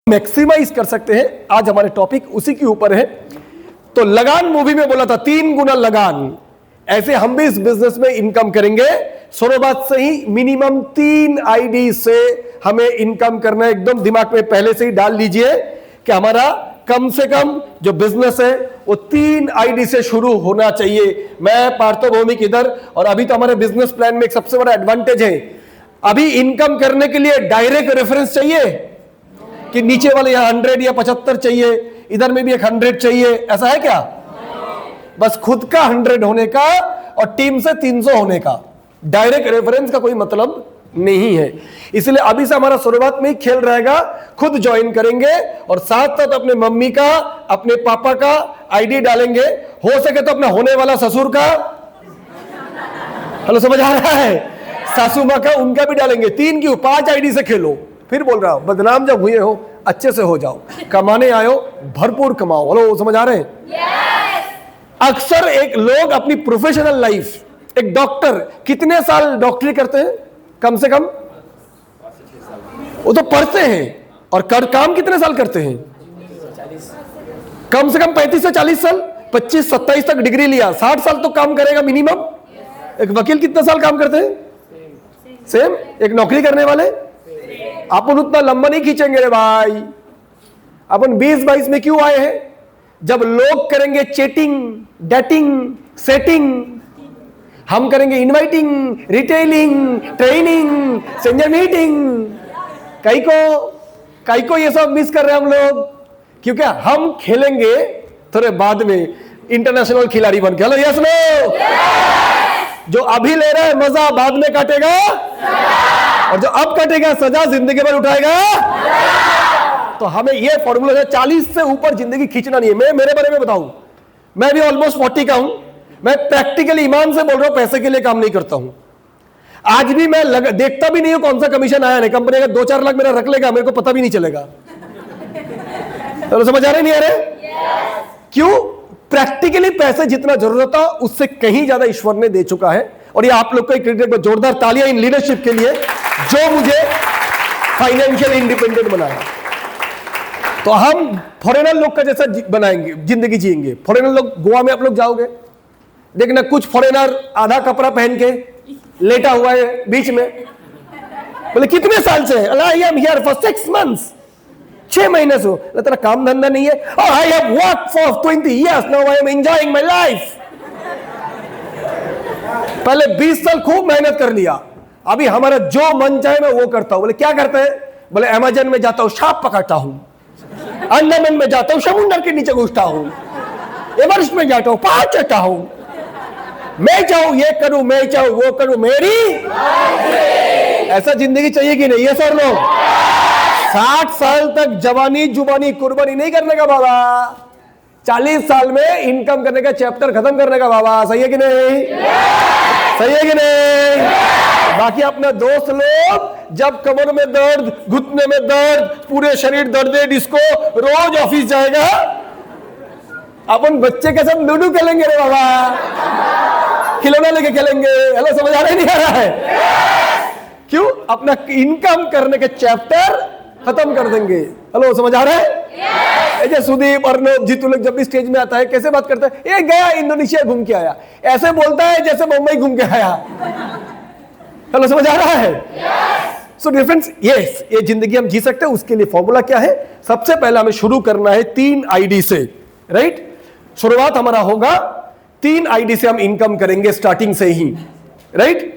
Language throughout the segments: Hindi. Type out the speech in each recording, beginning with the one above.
मैक्सिमाइज कर सकते हैं। आज हमारे टॉपिक उसी के ऊपर है। तो लगान मूवी में बोला था 3 गुना लगान, ऐसे हम भी इस बिजनेस में इनकम करेंगे। सुनो बात सही, मिनिमम 3 आईडी से हमें इनकम करना है। एकदम दिमाग में पहले से ही डाल लीजिए कि हमारा कम से कम जो बिजनेस है वो 3 आईडी से शुरू होना चाहिए। मैं पार्थो भौमिक इधर, और अभी तो हमारे बिजनेस प्लान में एक सबसे बड़ा एडवांटेज है, अभी इनकम करने के लिए डायरेक्ट रेफरेंस चाहिए कि नीचे वाले यहां 100 या 75 चाहिए, इधर में भी एक 100 चाहिए, ऐसा है क्या? बस खुद का 100 होने का और टीम से 300 होने का, डायरेक्ट रेफरेंस का कोई मतलब नहीं है। इसलिए अभी से हमारा शुरुआत में ही खेल रहेगा, खुद ज्वाइन करेंगे और साथ साथ अपने मम्मी का, अपने पापा का आईडी डालेंगे, हो सके तो अपना होने वाला ससुर का, हेलो समझ आ रहा है, सासू माँ का, उनका भी डालेंगे। 3 क्यों, 5 आईडी से खेलो। फिर बोल रहा हूं, बदनाम जब हुए हो अच्छे से हो जाओ, कमाने आयो भरपूर कमाओ। हेलो समझ आ रहे हैं? yes! अक्सर एक लोग अपनी प्रोफेशनल लाइफ, एक डॉक्टर कितने साल डॉक्टरी करते हैं? कम से कम वो तो पढ़ते हैं और काम कितने साल करते हैं? कम से कम 35 से 40 साल, 25-27 तक डिग्री लिया, 60 साल तो काम करेगा मिनिमम। एक वकील कितने साल काम करते हैं? सेम। एक नौकरी करने वाले अपन उतना लंबा नहीं खींचेंगे रे भाई। अपन 20-22 में क्यों आए हैं? जब लोग करेंगे चैटिंग, डेटिंग, सेटिंग, हम करेंगे इनवाइटिंग, रिटेलिंग, ट्रेनिंग, सेंजर मीटिंग। कई को ये सब मिस कर रहे हैं हम लोग, क्योंकि हम खेलेंगे थोड़े बाद में इंटरनेशनल खिलाड़ी बन के। Hello yes no? जो अभी ले रहा है मजा बाद में काटेगा, और जो अब कटेगा सजा जिंदगी भर उठाएगा। तो हमें ये फॉर्मूला है, 40 से ऊपर जिंदगी खींचना नहीं है। मैं मेरे बारे में बताऊं, मैं भी ऑलमोस्ट 40 का हूं। मैं प्रैक्टिकली ईमान से बोल रहा हूं, पैसे के लिए काम नहीं करता हूं। आज भी मैं देखता भी नहीं हूं कौन सा कमीशन आया नहीं, कंपनी का 2-4 लाख मेरा रख लेगा, मेरे को पता भी नहीं चलेगा। तो समझ आ रहे नहीं आ रहे? क्यों? प्रैक्टिकली पैसे जितना जरूरत था उससे कहीं ज्यादा ईश्वर ने दे चुका है। और ये आप लोग को क्रेडिट में जोरदार तालियां इन लीडरशिप के लिए जो मुझे फाइनेंशियल इंडिपेंडेंट बनाया। तो हम फॉरेनर लोग का जैसा बनाएंगे, जिंदगी जिएंगे। फॉरेनर लोग, गोवा में आप लोग जाओगे, देखना कुछ फॉरेनर आधा कपड़ा पहन के लेटा हुआ है बीच में, बोले कितने साल से? I am here for 6 months, 6 महीने से। तेरा काम धंधा नहीं है? I have worked for 20 years, now I am enjoying my life. पहले 20 साल खूब मेहनत कर लिया, अभी हमारा जो मन चाहे मैं वो करता हूं। बोले क्या करते हैं? बोले अमेज़न में जाता हूं, सांप पकड़ता हूं, अंडमान में जाता हूं, समुद्र के नीचे घुसता हूं, एवरेस्ट में जाता हूं, पहाड़ चढ़ता हूं। मैं चाहूं ये करूं, मैं चाहूं वो करूं, मेरी ऐसा जिंदगी चाहिए कि नहीं? ये सर लोग 60 साल तक जवानी जुबानी कुर्बानी नहीं करने का बाबा, 40 साल में इनकम करने का चैप्टर खत्म करने का बाबा। सही है कि नहीं? सही है कि नहीं? बाकी अपने दोस्त लोग जब कमर में दर्द, घुटने में दर्द, पूरे शरीर दर्द है, डिस्को, रोज ऑफिस जाएगा, अपन बच्चे के साथ लूडो खेलेंगे रे बाबा, खिलौना लेके खेलेंगे। हेलो समझ आ रहा नहीं आ रहा है? क्यों? अपना इनकम करने के चैप्टर खत्म कर देंगे। हेलो समझ आ रहा है? ऐसे सुदीप, अर्नब, जीतू लोग जब भी स्टेज में आता है कैसे बात करता है? ये गया इंडोनेशिया घूम के आया, ऐसे बोलता है जैसे मुंबई घूम के आया। हेलो समझ आ रहा है? सो डिफरेंस, यस, ये जिंदगी हम जी सकते हैं। उसके लिए फॉर्मूला क्या है? सबसे पहले हमें शुरू करना है 3 आईडी से, राइट? शुरुआत हमारा होगा 3 आईडी से, हम इनकम करेंगे स्टार्टिंग से ही, right?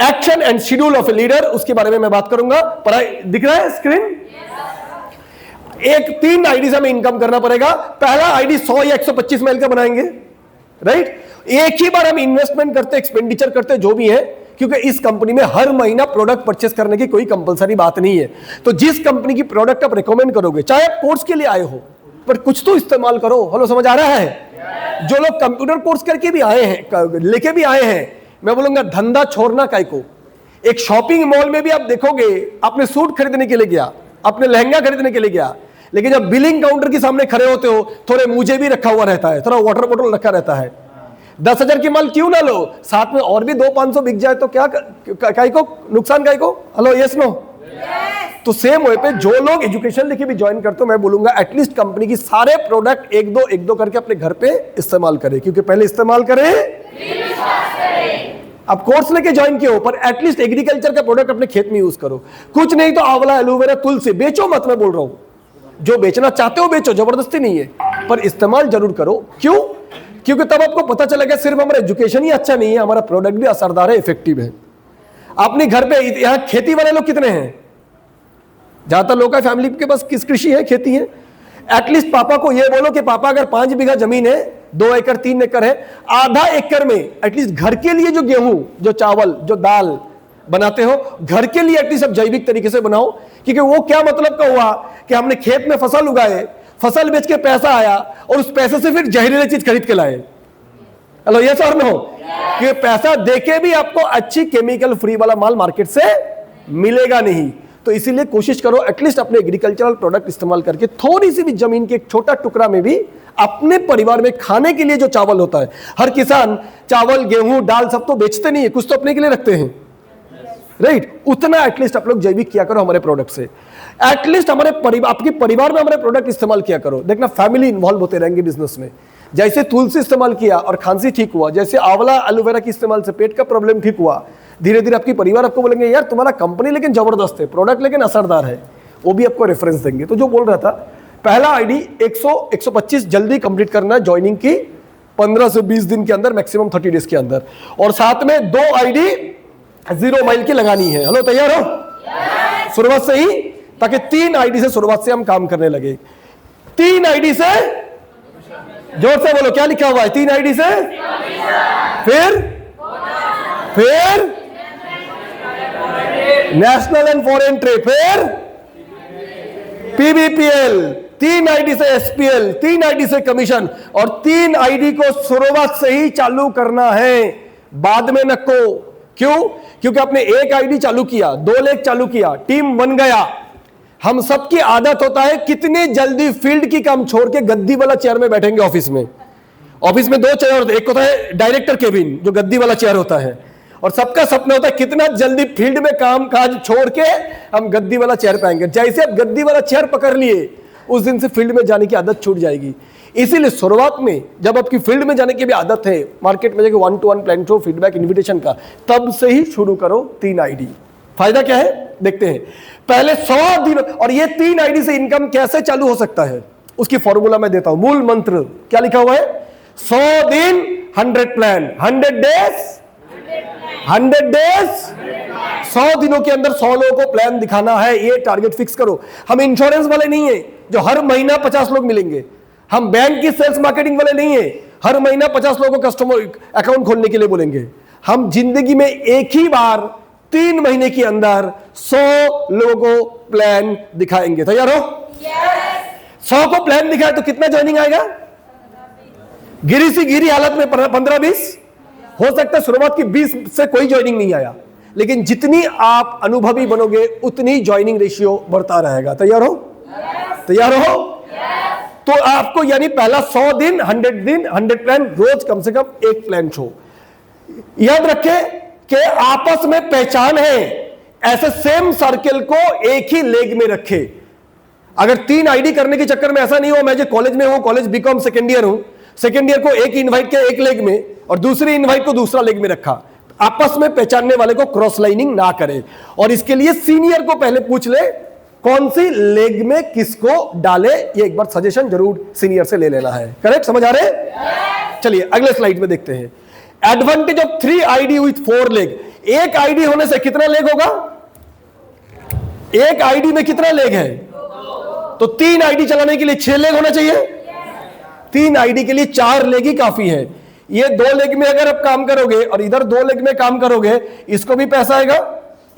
Action and schedule of a leader, उसके बारे में मैं बात करूंगा। दिख रहा है स्क्रीन? एक 3 आईडी से हमें इनकम करना पड़ेगा। पहला आईडी 100 या 125 माइल का बनाएंगे, राइट? एक ही बार हम इन्वेस्टमेंट करते, एक्सपेंडिचर करते, जो भी है, क्योंकि इस कंपनी में हर महीना प्रोडक्ट परचेस करने की कोई कंपलसरी बात नहीं है। तो जिस कंपनी की प्रोडक्ट आप रिकमेंड करोगे, चाहे आप कोर्स के लिए आए हो, पर कुछ तो इस्तेमाल करो। हेलो समझ आ रहा है? जो लोग कंप्यूटर कोर्स करके भी आए हैं, लेके भी आए हैं, मैं बोलूंगा धंधा छोड़ना काय को। एक शॉपिंग मॉल में भी आप देखोगे, आपने सूट खरीदने के लिए गया, आपने लहंगा खरीदने के लिए गया, लेकिन जब बिलिंग काउंटर के सामने खड़े होते हो, थोड़े मुझे भी रखा हुआ रहता है, थोड़ा वाटर बोतल रखा रहता है। 10,000 की माल क्यों ना लो, साथ में और भी 200-500 बिक जाए तो क्या, काय को नुकसान, काय को? Hello yes no? तो सेम वे पे जो लोग एजुकेशन लेके भी ज्वाइन करते हो, मैं बोलूंगा एटलीस्ट कंपनी की सारे प्रोडक्ट एक दो करके अपने घर पे इस्तेमाल करें, क्योंकि पहले इस्तेमाल करें अब कोर्स लेके ज्वाइन किए हो, पर एटलीस्ट एग्रीकल्चर का प्रोडक्ट अपने खेत में यूज करो। कुछ नहीं तो आंवला, एलोवेरा, तुलसी बेचो मत, मैं बोल रहा हूं जो बेचना चाहते हो बेचो, जबरदस्ती नहीं है, पर इस्तेमाल जरूर करो। क्यों? क्योंकि तब आपको पता चलेगा सिर्फ हमारा एजुकेशन ही अच्छा नहीं है, हमारा प्रोडक्ट भी असरदार है, इफेक्टिव है। अपने घर पे यहां खेती वाले लोग कितने हैं? ज्यादातर लोगों का फैमिली के पास किस कृषि है? खेती है। एटलीस्ट पापा को ये बोलो कि पापा अगर 5 बीघा जमीन है, 2 एकड़ 3 एकड़ है, आधा एकड़ में एटलीस्ट घर के लिए जो गेहूं, जो चावल, जो दाल बनाते हो, घर के लिए एटलीस्ट अब जैविक तरीके से बनाओ। क्योंकि वो क्या मतलब का हुआ कि हमने खेत में फसल उगाए, फसल बेच के पैसा आया और उस पैसे से फिर जहरीली चीज खरीद के लाए। हेलो, यस और नो? कि पैसा देके भी आपको अच्छी केमिकल फ्री वाला माल मार्केट से मिलेगा नहीं। तो इसीलिए कोशिश करो एटलीस्ट अपने एग्रीकल्चरल प्रोडक्ट इस्तेमाल करके थोड़ी सी भी जमीन के एक छोटा टुकड़ा में भी अपने परिवार में खाने के लिए जो चावल होता है, हर किसान चावल, गेहूं, दाल सब तो बेचते नहीं है, कुछ तो अपने के लिए रखते हैं, राइट? उतना एटलीस्ट आप लोग जैविक किया करो हमारे प्रोडक्ट से। एटलीस्ट हमारे परिवार, आपके परिवार में हमारे प्रोडक्ट इस्तेमाल किया करो। देखना फैमिली इन्वॉल्व होते रहेंगे बिजनेस में। जैसे तुलसी इस्तेमाल किया और खांसी ठीक हुआ, जैसे आंवला, एलोवेरा के इस्तेमाल से पेट का प्रॉब्लम ठीक हुआ, धीरे धीरे आपकी परिवार आपको बोलेंगे यार तुम्हारा कंपनी लेकिन जबरदस्त है, प्रोडक्ट लेकिन असरदार है, वो भी आपको रेफरेंस देंगे। तो जो बोल रहा था, पहला आईडी 100-125 जल्दी कंप्लीट करना है, ज्वाइनिंग की 15 से 20 दिन के अंदर, मैक्सिमम 30 डेज के अंदर, और साथ में 2 आईडी 0 माइल की लगानी है। हेलो, तैयार हो? शुरुआत से ही, ताकि 3 आईडी से शुरुआत से हम काम करने लगे। 3 आईडी से, जोर से बोलो, क्या लिखा हुआ है 3 आईडी से? फिर नेशनल एंड फॉरेन ट्रेड, फिर पीबीपीएल, 3 आईडी से एसपीएल, 3 आईडी से कमीशन, और 3 आईडी को शुरुआत से ही चालू करना है, बाद में नको। क्यों? क्योंकि आपने 1 आईडी चालू किया, 2 लेग चालू किया, टीम बन गया। हम सबकी आदत होता है कितनी जल्दी फील्ड की काम छोड़ के गद्दी वाला चेयर में बैठेंगे। ऑफिस में 2 चेयर होते हैं, एक होता है डायरेक्टर केबिन जो गद्दी वाला चेयर होता है, और सबका सपना होता है कितना जल्दी फील्ड में काम काज छोड़ के हम गद्दी वाला चेयर पे आएंगे। जैसे आप गद्दी वाला चेयर पकड़ लिए, उस दिन से फील्ड में जाने की आदत छूट जाएगी। इसीलिए शुरुआत में जब आपकी फील्ड में जाने की भी आदत है, मार्केट में जाके 1-to-1 plan show, feedback, invitation का, तब से ही शुरू करो 3 आईडी। फायदा क्या है देखते हैं। पहले 100 दिन, और ये 3 आईडी से इनकम कैसे चालू हो सकता है उसकी फॉर्मूला मैं देता हूं। मूल मंत्र क्या लिखा हुआ है? 100 दिन 100 प्लान, 100 डेज 100 दिनों के अंदर 100 लोगों को प्लान दिखाना है, ये टारगेट फिक्स करो। हम इंश्योरेंस वाले नहीं है जो हर महीना 50 लोग मिलेंगे, हम बैंक की सेल्स मार्केटिंग वाले नहीं है हर महीना 50 लोगों को कस्टमर अकाउंट खोलने के लिए बोलेंगे। हम जिंदगी में एक ही बार 3 महीने के अंदर 100 लोगों को प्लान दिखाएंगे। तैयार हो? 100 को प्लान दिखाए तो कितना ज्वाइनिंग आएगा? गिरी सी गिरी हालत में 15-20 हो सकता है। शुरुआत की 20 से कोई ज्वाइनिंग नहीं आया, लेकिन जितनी आप अनुभवी बनोगे उतनी ज्वाइनिंग रेशियो बढ़ता रहेगा। तैयार हो? तैयार हो? तो आपको यानी पहला 100 दिन 100 प्लान, रोज कम से कम 1 प्लान शो। याद रखे कि आपस में पहचान है, ऐसे सेम सर्कल को एक ही लेग में रखे। अगर 3 आईडी करने के चक्कर में ऐसा नहीं हो, मैं जो कॉलेज में हूं, कॉलेज बीकॉम सेकेंड ईयर हूं, सेकेंड ईयर को एक इनवाइट किया एक लेग में और दूसरी इनवाइट को दूसरा लेग में रखा। आपस में पहचानने वाले को क्रॉस लाइनिंग ना करे, और इसके लिए सीनियर को पहले पूछ ले कौन सी लेग में किसको डाले, ये एक बार सजेशन जरूर सीनियर से ले लेना है। करेक्ट? समझ आ रहे? चलिए अगले स्लाइड में देखते हैं। Advantage of 3 ID with 4 leg. 1 ID होने से कितना लेग होगा? 1 आईडी में कितना लेग है? तो 3 आईडी चलाने के लिए 6 लेग होना चाहिए। 3 आईडी के लिए 4 लेग ही काफी है। ये 2 लेग में अगर आप काम करोगे और इधर 2 लेग में काम करोगे, इसको भी पैसा आएगा,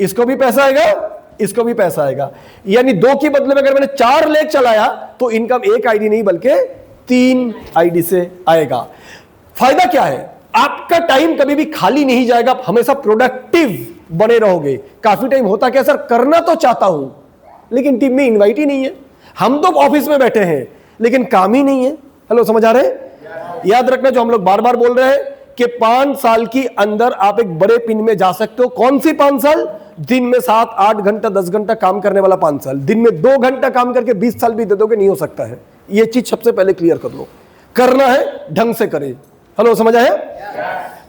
इसको भी पैसा आएगा, इसको भी पैसा आएगा। यानी 2 के बदले में अगर मैंने 4 लेग चलाया तो इनकम 1 आईडी नहीं बल्कि 3 आईडी से आएगा। फायदा क्या है? आपका टाइम कभी भी खाली नहीं जाएगा, आप हमेशा प्रोडक्टिव बने रहोगे। काफी टाइम होता क्या सर, करना तो चाहता हूं लेकिन टीम में इनवाइट ही नहीं है, हम तो ऑफिस में बैठे हैं लेकिन काम ही नहीं है। हेलो, समझ आ रहे हैं? याद रखना जो हम लोग बार बार बोल रहे हैं कि 5 साल के अंदर आप एक बड़े पिन में जा सकते हो। कौन सी 5 साल? दिन में 7, 8 घंटा 10 घंटा काम करने वाला 5 साल, दिन में 2 घंटा काम करके 20 साल भी दे दोगे, नहीं हो सकता है। ये चीज सबसे पहले क्लियर कर लो। करना है ढंग से करे। हेलो, समझ आया?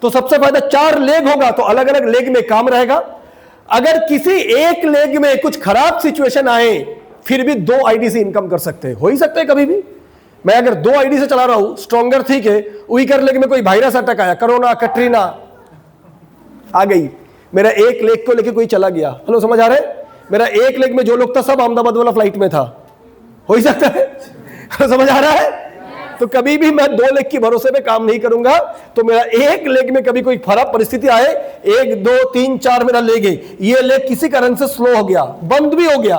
तो सबसे फायदा 4 लेग होगा तो अलग अलग लेग में काम रहेगा। अगर किसी एक लेग में कुछ खराब सिचुएशन आए फिर भी 2 आईडी से इनकम कर सकते हैं, हो ही सकता है कभी भी। मैं अगर 2 आईडी से चला रहा हूं, स्ट्रॉन्गर ठीक है, वीकर लेग में कोई वायरस अटैक आया, कोरोना कटरीना आ गई, मेरा एक लेग को लेके कोई चला गया। हेलो, समझ आ रहा है? मेरा एक लेग में जो लोग था सब अहमदाबाद वाला फ्लाइट में था, हो ही सकता है। समझ आ रहा है? तो कभी भी मैं 2 लेग की भरोसे पे काम नहीं करूंगा। तो मेरा एक लेग में कभी कोई खराब परिस्थिति आए, 1 2 3 4 मेरा लेग है, ये लेग किसी कारण से स्लो हो गया, बंद भी हो गया,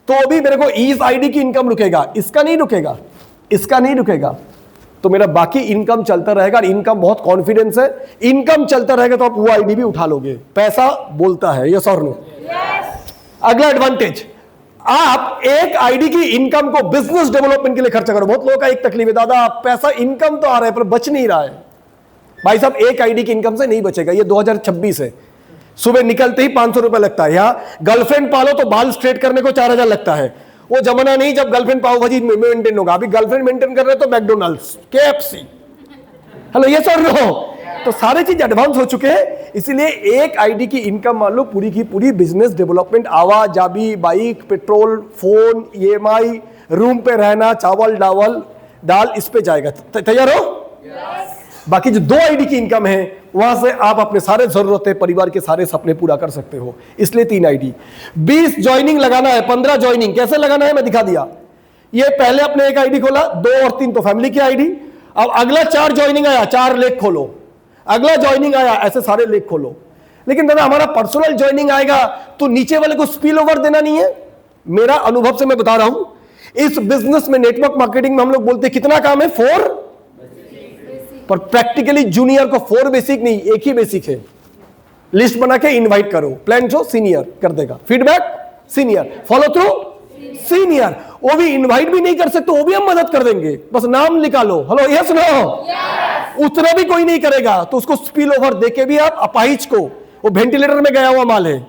तो भी मेरे को इस आईडी की इनकम रुकेगा, इसका नहीं रुकेगा, इसका नहीं रुकेगा। तो मेरा बाकी इनकम चलता रहेगा। इनकम बहुत कॉन्फिडेंस है, इनकम चलता रहेगा तो आप वो आईडी भी उठा लोगे। पैसा बोलता है, यस और नो? अगला एडवांटेज, आप एक आईडी की इनकम को बिजनेस डेवलपमेंट के लिए खर्चा करो। बहुत लोगों का एक तकलीफ है, दादा पैसा इनकम तो आ रहा है पर बच नहीं रहा है। भाई साहब, एक आईडी की इनकम से नहीं बचेगा। ये 2026 है, सुबह निकलते ही 500 रुपए लगता है। यहाँ गर्लफ्रेंड पालो तो बाल स्ट्रेट करने को 4000 लगता है। वो जमाना नहीं जब गर्लफ्रेंड पाव भाजी मेंटेन होगा। अभी गर्लफ्रेंड मेंटेन कर रहे तो मैकडोनल्ड्स, KFC। हेलो, ये सर नो, तो सारे चीज एडवांस हो चुके हैं। इसीलिए एक आईडी की इनकम मान लो पूरी की पूरी बिजनेस डेवलपमेंट, आवाजाबी, bike, petrol, phone, EMI, room पे रहना, चावल दाल इस पे जाएगा। तैयार हो? बाकी जो 2 आईडी की इनकम है वहां से आप अपने सारे जरूरतें, परिवार के सारे सपने पूरा कर सकते हो। इसलिए 3 आईडी। 20 ज्वाइनिंग लगाना है, 15 ज्वाइनिंग कैसे लगाना है मैं दिखा दिया। ये पहले अपने एक आईडी खोला, 2 और 3 तो फैमिली की आईडी। अब अगला 4 ज्वाइनिंग आया, 4 लेग खोलो। अगला ज्वाइनिंग आया, ऐसे सारे लेग खोलो। लेकिन दादा हमारा पर्सनल ज्वाइनिंग आएगा तो नीचे वाले को स्पिल ओवर देना नहीं है। मेरा अनुभव से मैं बता रहा हूं, इस बिजनेस में, नेटवर्क मार्केटिंग में हम लोग बोलते हैं कितना काम है, 4, पर प्रैक्टिकली जूनियर को 4 बेसिक नहीं, एक ही बेसिक है। लिस्ट बना के इनवाइट करो, प्लान जो सीनियर कर देगा, feedback senior, follow through senior. वो भी इनवाइट भी नहीं कर सकते, वो भी हम मदद कर देंगे, बस नाम निकालो। Hello, yes no? उतना भी कोई नहीं करेगा तो उसको स्पिल ओवर देके भी आप अपाहिज को, वो वेंटिलेटर में गया हुआ माल है,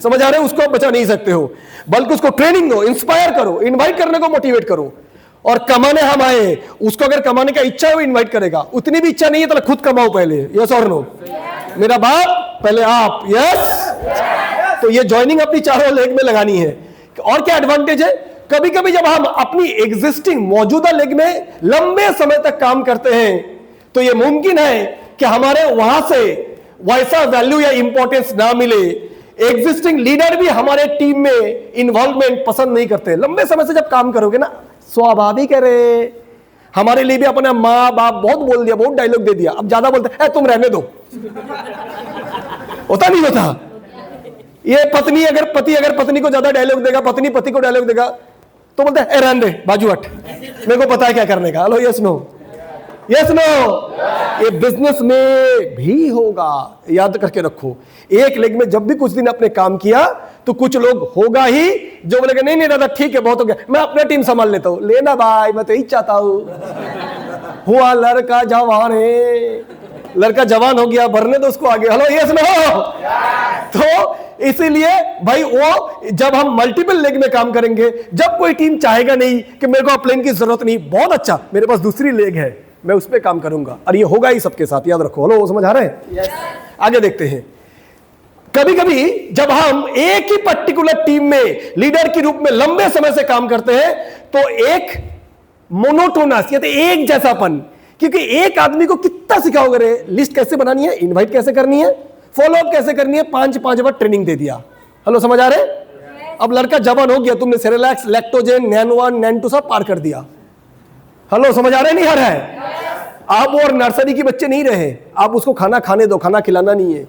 समझ आ रहे हैं, उसको आप बचा नहीं सकते हो। बल्कि उसको ट्रेनिंग दो, इंस्पायर करो, इनवाइट करने को मोटिवेट करो। और कमाने हम आए, उसको अगर कमाने का इच्छा है वो इनवाइट करेगा। उतनी भी इच्छा नहीं है तो खुद कमाओ पहले, यस और नो? मेरा बाप पहले आप, यस। तो ये ज्वाइनिंग अपनी चारों लेग में लगानी है। और क्या एडवांटेज है, कभी कभी जब हम अपनी एग्जिस्टिंग मौजूदा लेग में लंबे समय तक काम करते हैं तो यह मुमकिन है कि हमारे वहां से वैसा वैल्यू या इंपॉर्टेंस ना मिले। एग्जिस्टिंग लीडर भी हमारे टीम में इन्वॉल्वमेंट पसंद नहीं करते। लंबे समय से जब काम करोगे ना, स्वाभाविक है रे, हमारे लिए भी अपने माँ बाप बहुत बोल दिया, बहुत डायलॉग दे दिया, अब ज्यादा बोलते हैं तुम रहने दो। होता नहीं होता? ये पति अगर पत्नी को ज्यादा डायलॉग देगा, पत्नी पति को डायलॉग देगा तो बोलते हैं रहने दे, बाजू हट, मेरे को पता है क्या करने का। Hello, yes no? Yes no? ये बिजनेस में भी होगा, याद करके रखो। एक लेग में जब भी कुछ दिन आपने काम किया तो कुछ लोग होगा ही जो बोलेगा नहीं नहीं दादा ठीक है बहुत हो गया, मैं अपना टीम संभाल लेता हूं। लेना भाई, मैं तो यही चाहता हूं। हुआ लड़का जवान है, लड़का जवान हो गया, भरने दो उसको आगे। Hello, yes no? तो इसीलिए भाई वो जब हम मल्टीपल लेग में काम करेंगे, जब कोई टीम चाहेगा नहीं कि मेरे को प्लेन की जरूरत नहीं, बहुत अच्छा मेरे पास दूसरी लेग है, मैं उस पर काम करूंगा। और ये होगा ही सबके साथ, याद रखो। हेलो, समझ आ रहे हैं? आगे देखते हैं। कभी कभी जब हम एक ही पर्टिकुलर टीम में लीडर के रूप में लंबे समय से काम करते हैं तो एक मोनोटोनस या तो एक जैसापन, क्योंकि एक आदमी को कितना सिखाओगे रे, लिस्ट कैसे बनानी है, इनवाइट कैसे करनी है, फॉलो अप कैसे करनी है, 5 बार ट्रेनिंग दे दिया। हेलो, समझ आ रहे? अब लड़का जवान हो गया, तुमने सेरेलैक्स, लैक्टोजेन, नैन1 नैन2 सब पार कर दिया। हेलो, समझ आ रहे नहीं आ रहा है? आप और नर्सरी के बच्चे नहीं रहे, आप उसको खाना खाने दो, खाना खिलाना नहीं है।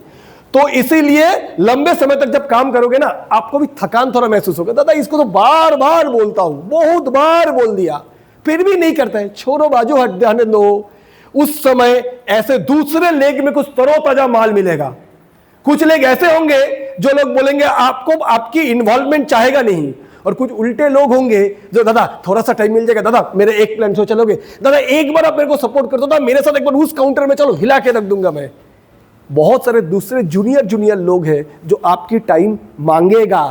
तो इसीलिए लंबे समय तक जब काम करोगे ना, आपको भी थकान थोड़ा महसूस होगा। दादा इसको तो बार बार बोलता हूं, बहुत बार बोल दिया, फिर भी नहीं करता है, छोड़ो बाजू हट जाने दो। उस समय ऐसे दूसरे लेग में कुछ तरोताजा माल मिलेगा। कुछ लोग ऐसे होंगे जो लोग बोलेंगे आपको आपकी इन्वॉल्वमेंट चाहेगा नहीं, और कुछ उल्टे लोग होंगे जो दादा थोड़ा सा टाइम मिल जाएगा, दादा मेरे एक प्लान से चलोगे, दादा एक बार आप मेरे को सपोर्ट कर दो, दादा मेरे साथ एक बार उस काउंटर में चलो, हिला के रख दूंगा मैं। बहुत सारे दूसरे जूनियर लोग हैं जो आपकी टाइम मांगेगा।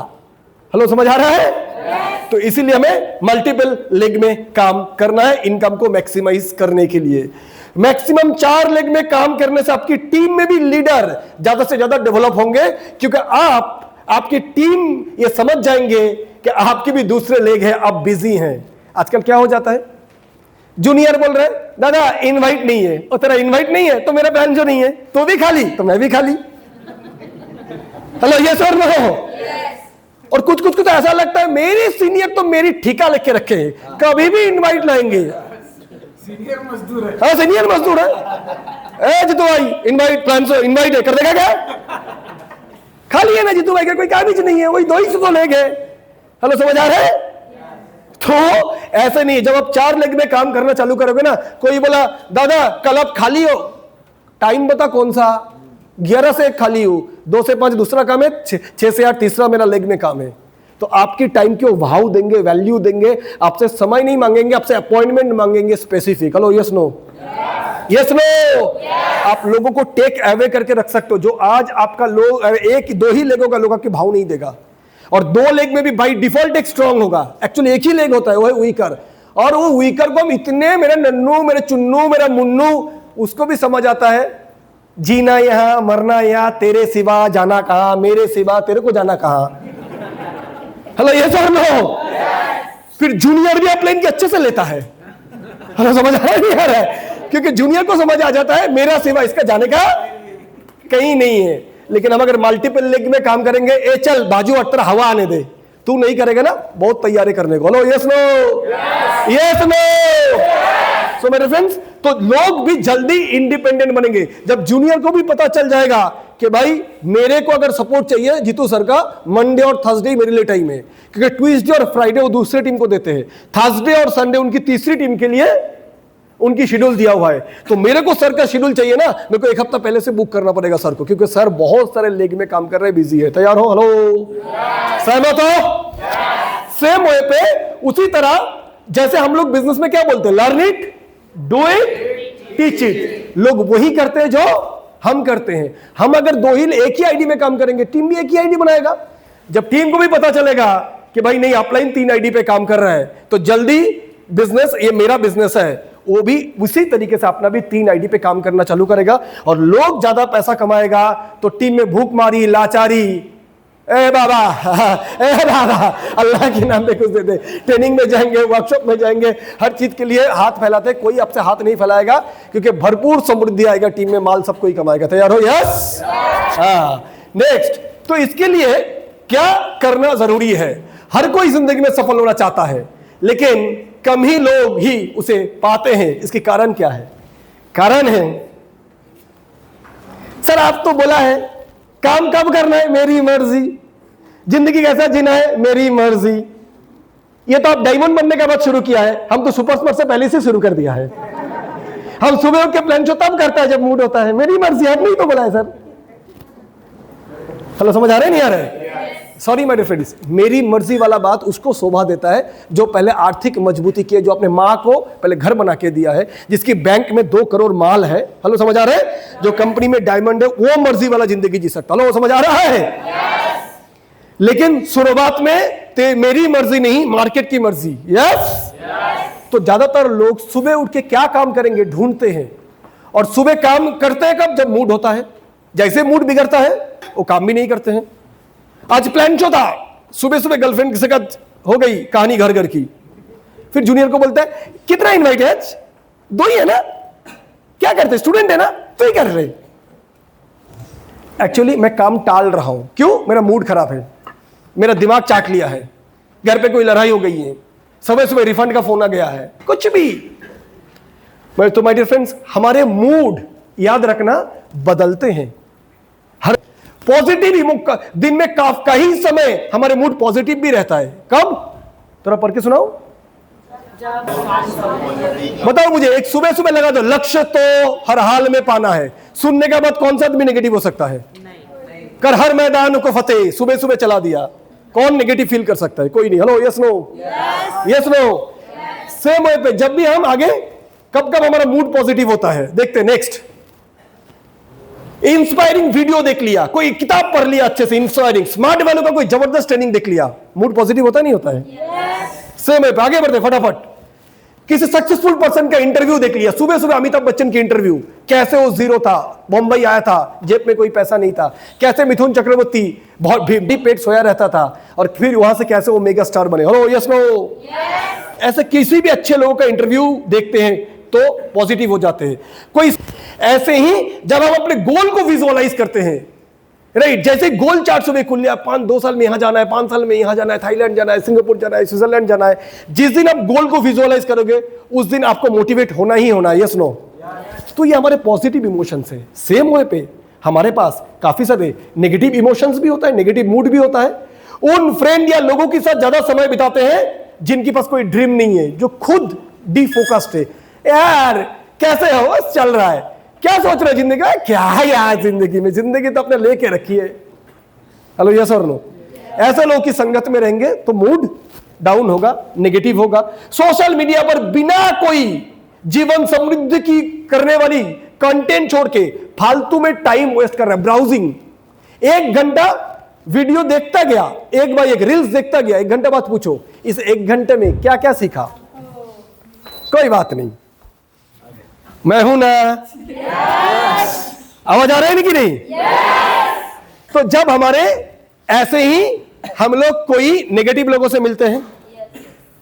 हेलो, समझ आ रहा है? तो इसीलिए हमें मल्टीपल लेग में काम करना है इनकम को मैक्सिमाइज करने के लिए। मैक्सिमम 4 लेग में काम करने से आपकी टीम में भी लीडर ज्यादा से ज्यादा डेवलप होंगे, क्योंकि आपकी टीम ये समझ जाएंगे कि आपकी भी दूसरे लेग है, आप बिजी हैं। आजकल क्या हो जाता है, जूनियर बोल रहे दादा इनवाइट नहीं है, और तेरा इनवाइट नहीं है तो मेरा प्लान जो नहीं है, तो भी खाली तो मैं भी खाली। हेलो, यस और नो? और कुछ को तो ऐसा लगता है मेरे सीनियर तो मेरी ठिका लेके रखे हैं, कभी भी इनवाइट लाएंगे। सीनियर मजदूर है। हाँ, सीनियर मजदूर है। ए जितू भाई, इनवाइट प्लान से इनवाइट है, कर देगा क्या? खाली है ना जितू भाई का कोई काम ही नहीं है, वही 2 ही तो ले गए। हेलो, समझ आ रहा है? तो ऐसे नहीं, जब आप 4 लेग में काम करना चालू करोगे ना, कोई बोला दादा कल आप खाली हो, टाइम बता कौन सा, 11 से 1 खाली हूं, 2 से 5 दूसरा काम है, 6 से 8 तीसरा मेरा लेग में काम है। तो आपकी टाइम को भाव देंगे, वैल्यू देंगे, आपसे समय नहीं मांगेंगे, आपसे अपॉइंटमेंट मांगेंगे specific. Hello, yes no? Yes no? आप लोगों को टेक अवे करके रख सकते हो। जो आज आपका लोग 1-2 ही लेगों का लोग आपके भाव नहीं देगा, और 2 लेग में भी बाई डिफॉल्ट एक स्ट्रांग होगा। एक्चुअली एक ही लेग होता है, वो है वीकर, और वो वीकर को हम इतने, मेरे नन्नू, मेरे चुन्नू, मेरा मुन्नू, उसको भी समझ आता है जीना यहां, मरना यहां, तेरे सिवा जाना कहां, मेरे सिवा तेरे को जाना कहां। हेलो, यस और नो? फिर जूनियर भी अपलाइन के अच्छे से लेता है। हेलो, समझ आ रहा है नहीं आ रहा है? क्योंकि जूनियर को समझ आ जाता है मेरा सिवा इसका जाने का कहीं नहीं है। लेकिन हम अगर मल्टीपल लेग में काम करेंगे, ए चल बाजू अटर हवा आने दे, तू नहीं करेगा ना, बहुत तैयारी करने को। Hello, yes no? Yes no? So मेरे फ्रेंड्स, तो लोग भी जल्दी इंडिपेंडेंट बनेंगे जब जूनियर को भी पता चल जाएगा कि भाई मेरे को अगर सपोर्ट चाहिए जीतू सर का, मंडे और थर्सडे मेरे लिए टाइम है, क्योंकि ट्यूसडे और फ्राइडे वो दूसरे टीम को देते हैं, थर्सडे और संडे उनकी तीसरी टीम के लिए उनकी शेड्यूल दिया हुआ है। तो मेरे को सर का शेड्यूल चाहिए ना, मेरे को 1 हफ्ता पहले से बुक करना पड़ेगा सर को, क्योंकि सर बहुत सारे लेग में काम कर रहे हैं, बिजी है। तैयार हो? हेलो, सहमत हो? सेम वे पे उसी तरह जैसे हम लोग बिजनेस में क्या बोलते हैं, learn it, do it, teach it. लोग वही करते हैं जो हम करते हैं। हम अगर एक ही आईडी में काम करेंगे, टीम भी एक ही आईडी बनाएगा। जब टीम को भी पता चलेगा कि भाई नहीं, अपलाइन 3 आईडी पे काम कर रहा है, तो जल्दी बिजनेस, ये मेरा बिजनेस है, वो भी उसी तरीके से अपना भी 3 आईडी पे काम करना चालू करेगा, और लोग ज्यादा पैसा कमाएगा तो टीम में भूखमारी, लाचारी, ए बाबा अल्लाह के नाम पे कुछ दे दे, ट्रेनिंग में जाएंगे, वर्कशॉप में जाएंगे, हर चीज के लिए हाथ फैलाते, कोई आपसे हाथ नहीं फैलाएगा, क्योंकि भरपूर समृद्धि आएगा टीम में, माल सब कोई कमाएगा। तैयार हो? यस? नेक्स्ट, तो इसके लिए क्या करना जरूरी है? हर कोई जिंदगी में सफल होना चाहता है, लेकिन कम ही लोग ही उसे पाते हैं। इसके कारण क्या है? कारण है, सर आप तो बोला है काम कब करना है, मेरी मर्जी, जिंदगी कैसा जीना है, मेरी मर्जी। ये तो आप डायमंड बनने के बाद शुरू किया है, हम तो सुपर स्मार्ट से पहले से शुरू कर दिया है। हम सुबह उठ के प्लान जो तब करता है जब मूड होता है, मेरी मर्जी, आपने ही तो बोला है सर। हेलो, समझ आ रहे नहीं आ रहे? सॉरी माय डियर फ्रेंड्स, मेरी मर्जी वाला बात उसको शोभा देता है जो पहले आर्थिक मजबूती की है, जो अपने माँ को पहले घर बना के दिया है, जिसकी बैंक में 2 करोड़ माल है। हेलो, समझ आ रहा है? जो कंपनी में डायमंड है, वो मर्जी वाला जिंदगी जी सकता। हेलो, समझ आ रहा है? लेकिन शुरुआत में मेरी मर्जी नहीं, मार्केट की मर्जी। यस? तो ज्यादातर लोग सुबह उठ के क्या काम करेंगे ढूंढते हैं, और सुबह काम करते हैं कब? जब मूड होता है। जैसे मूड बिगड़ता है वो काम भी नहीं करते हैं। आज प्लान जो था, सुबह सुबह गर्लफ्रेंड के साथ हो गई कहानी घर घर की, फिर जूनियर को बोलता है कितना इनवाइट है आज? 2 ही है ना? क्या करते, स्टूडेंट है ना, तो ही कर रहे। एक्चुअली मैं काम टाल रहा हूं, क्यों? मेरा मूड खराब है, मेरा दिमाग चाट लिया है, घर पे कोई लड़ाई हो गई है, सुबह सुबह रिफंड का फोन आ गया है, कुछ भी। तो माय डियर फ्रेंड्स, हमारे मूड याद रखना बदलते हैं। हर पॉजिटिव दिन में कई समय हमारे मूड पॉजिटिव भी रहता है। कब? थोड़ा पढ़ के सुनाओ, बताओ मुझे। एक सुबह सुबह लगा दो, लक्ष्य तो हर हाल में पाना है, सुनने के बाद कौन सा भी नेगेटिव हो सकता है? कर हर मैदान को फतेह, सुबह सुबह चला दिया, कौन नेगेटिव फील कर सकता है? कोई नहीं। Hello, yes no? Yes no? Same way पे जब भी हम आगे, कब कब हमारा मूड पॉजिटिव होता है, देखते हैं। नेक्स्ट, इंस्पायरिंग वीडियो देख लिया, कोई किताब पढ़ लिया अच्छे से इंस्पायरिंग, स्मार्ट वालों का कोई जबरदस्त ट्रेनिंग देख लिया, मूड पॉजिटिव होता नहीं होता है? सेम है, आगे बढ़ते फटाफट। किसी सक्सेसफुल पर्सन का इंटरव्यू देख लिया, सुबह सुबह अमिताभ बच्चन की इंटरव्यू, कैसे वो जीरो था, बॉम्बे आया था, जेब में कोई पैसा नहीं था, कैसे मिथुन चक्रवर्ती बहुत भी पेट सोया रहता था और फिर वहां से कैसे वो मेगा स्टार बने। Hello, yes no? ऐसे किसी भी अच्छे लोगों का इंटरव्यू देखते हैं तो पॉजिटिव हो जाते हैं। कोई ऐसे ही जब हम अपने गोल को विजुअलाइज करते हैं, राइट, जैसे गोल चार्ट सुबह खुल लिया, 2 साल में यहां जाना है, 5 साल में यहां जाना है, थाईलैंड जाना है, सिंगापुर जाना है, स्विट्जरलैंड जाना है, जिस दिन आप गोल को विजुअलाइज करोगे उस दिन आपको मोटिवेट होना ही होना है। Yes no? तो ये हमारे पॉजिटिव इमोशंस है। सेम वे पे हमारे पास काफी सारे नेगेटिव इमोशंस भी होता है, नेगेटिव मूड भी होता है। उन फ्रेंड या लोगों के साथ ज्यादा समय बिताते हैं जिनके पास कोई ड्रीम नहीं है, जो खुद डिफोकस्ड है। यार कैसे हो, बस चल रहा है, क्या सोच रहे जिंदगी का, क्या है यार जिंदगी में, जिंदगी तो अपने लेके रखी है। हेलो, यस और नो? ऐसे लोगों की संगत में रहेंगे तो मूड डाउन होगा, नेगेटिव होगा। सोशल मीडिया पर बिना कोई जीवन समृद्धि की करने वाली कंटेंट छोड़ के फालतू में टाइम वेस्ट कर रहा है, ब्राउजिंग। 1 घंटा वीडियो देखता गया, एक बार एक रील्स देखता गया, 1 घंटे बाद पूछो इस 1 घंटे में क्या क्या सीखा? कोई बात नहीं, मैं हूं ना? आवाज आ रहा है कि नहीं? तो जब हमारे ऐसे ही हम लोग कोई नेगेटिव लोगों से मिलते हैं,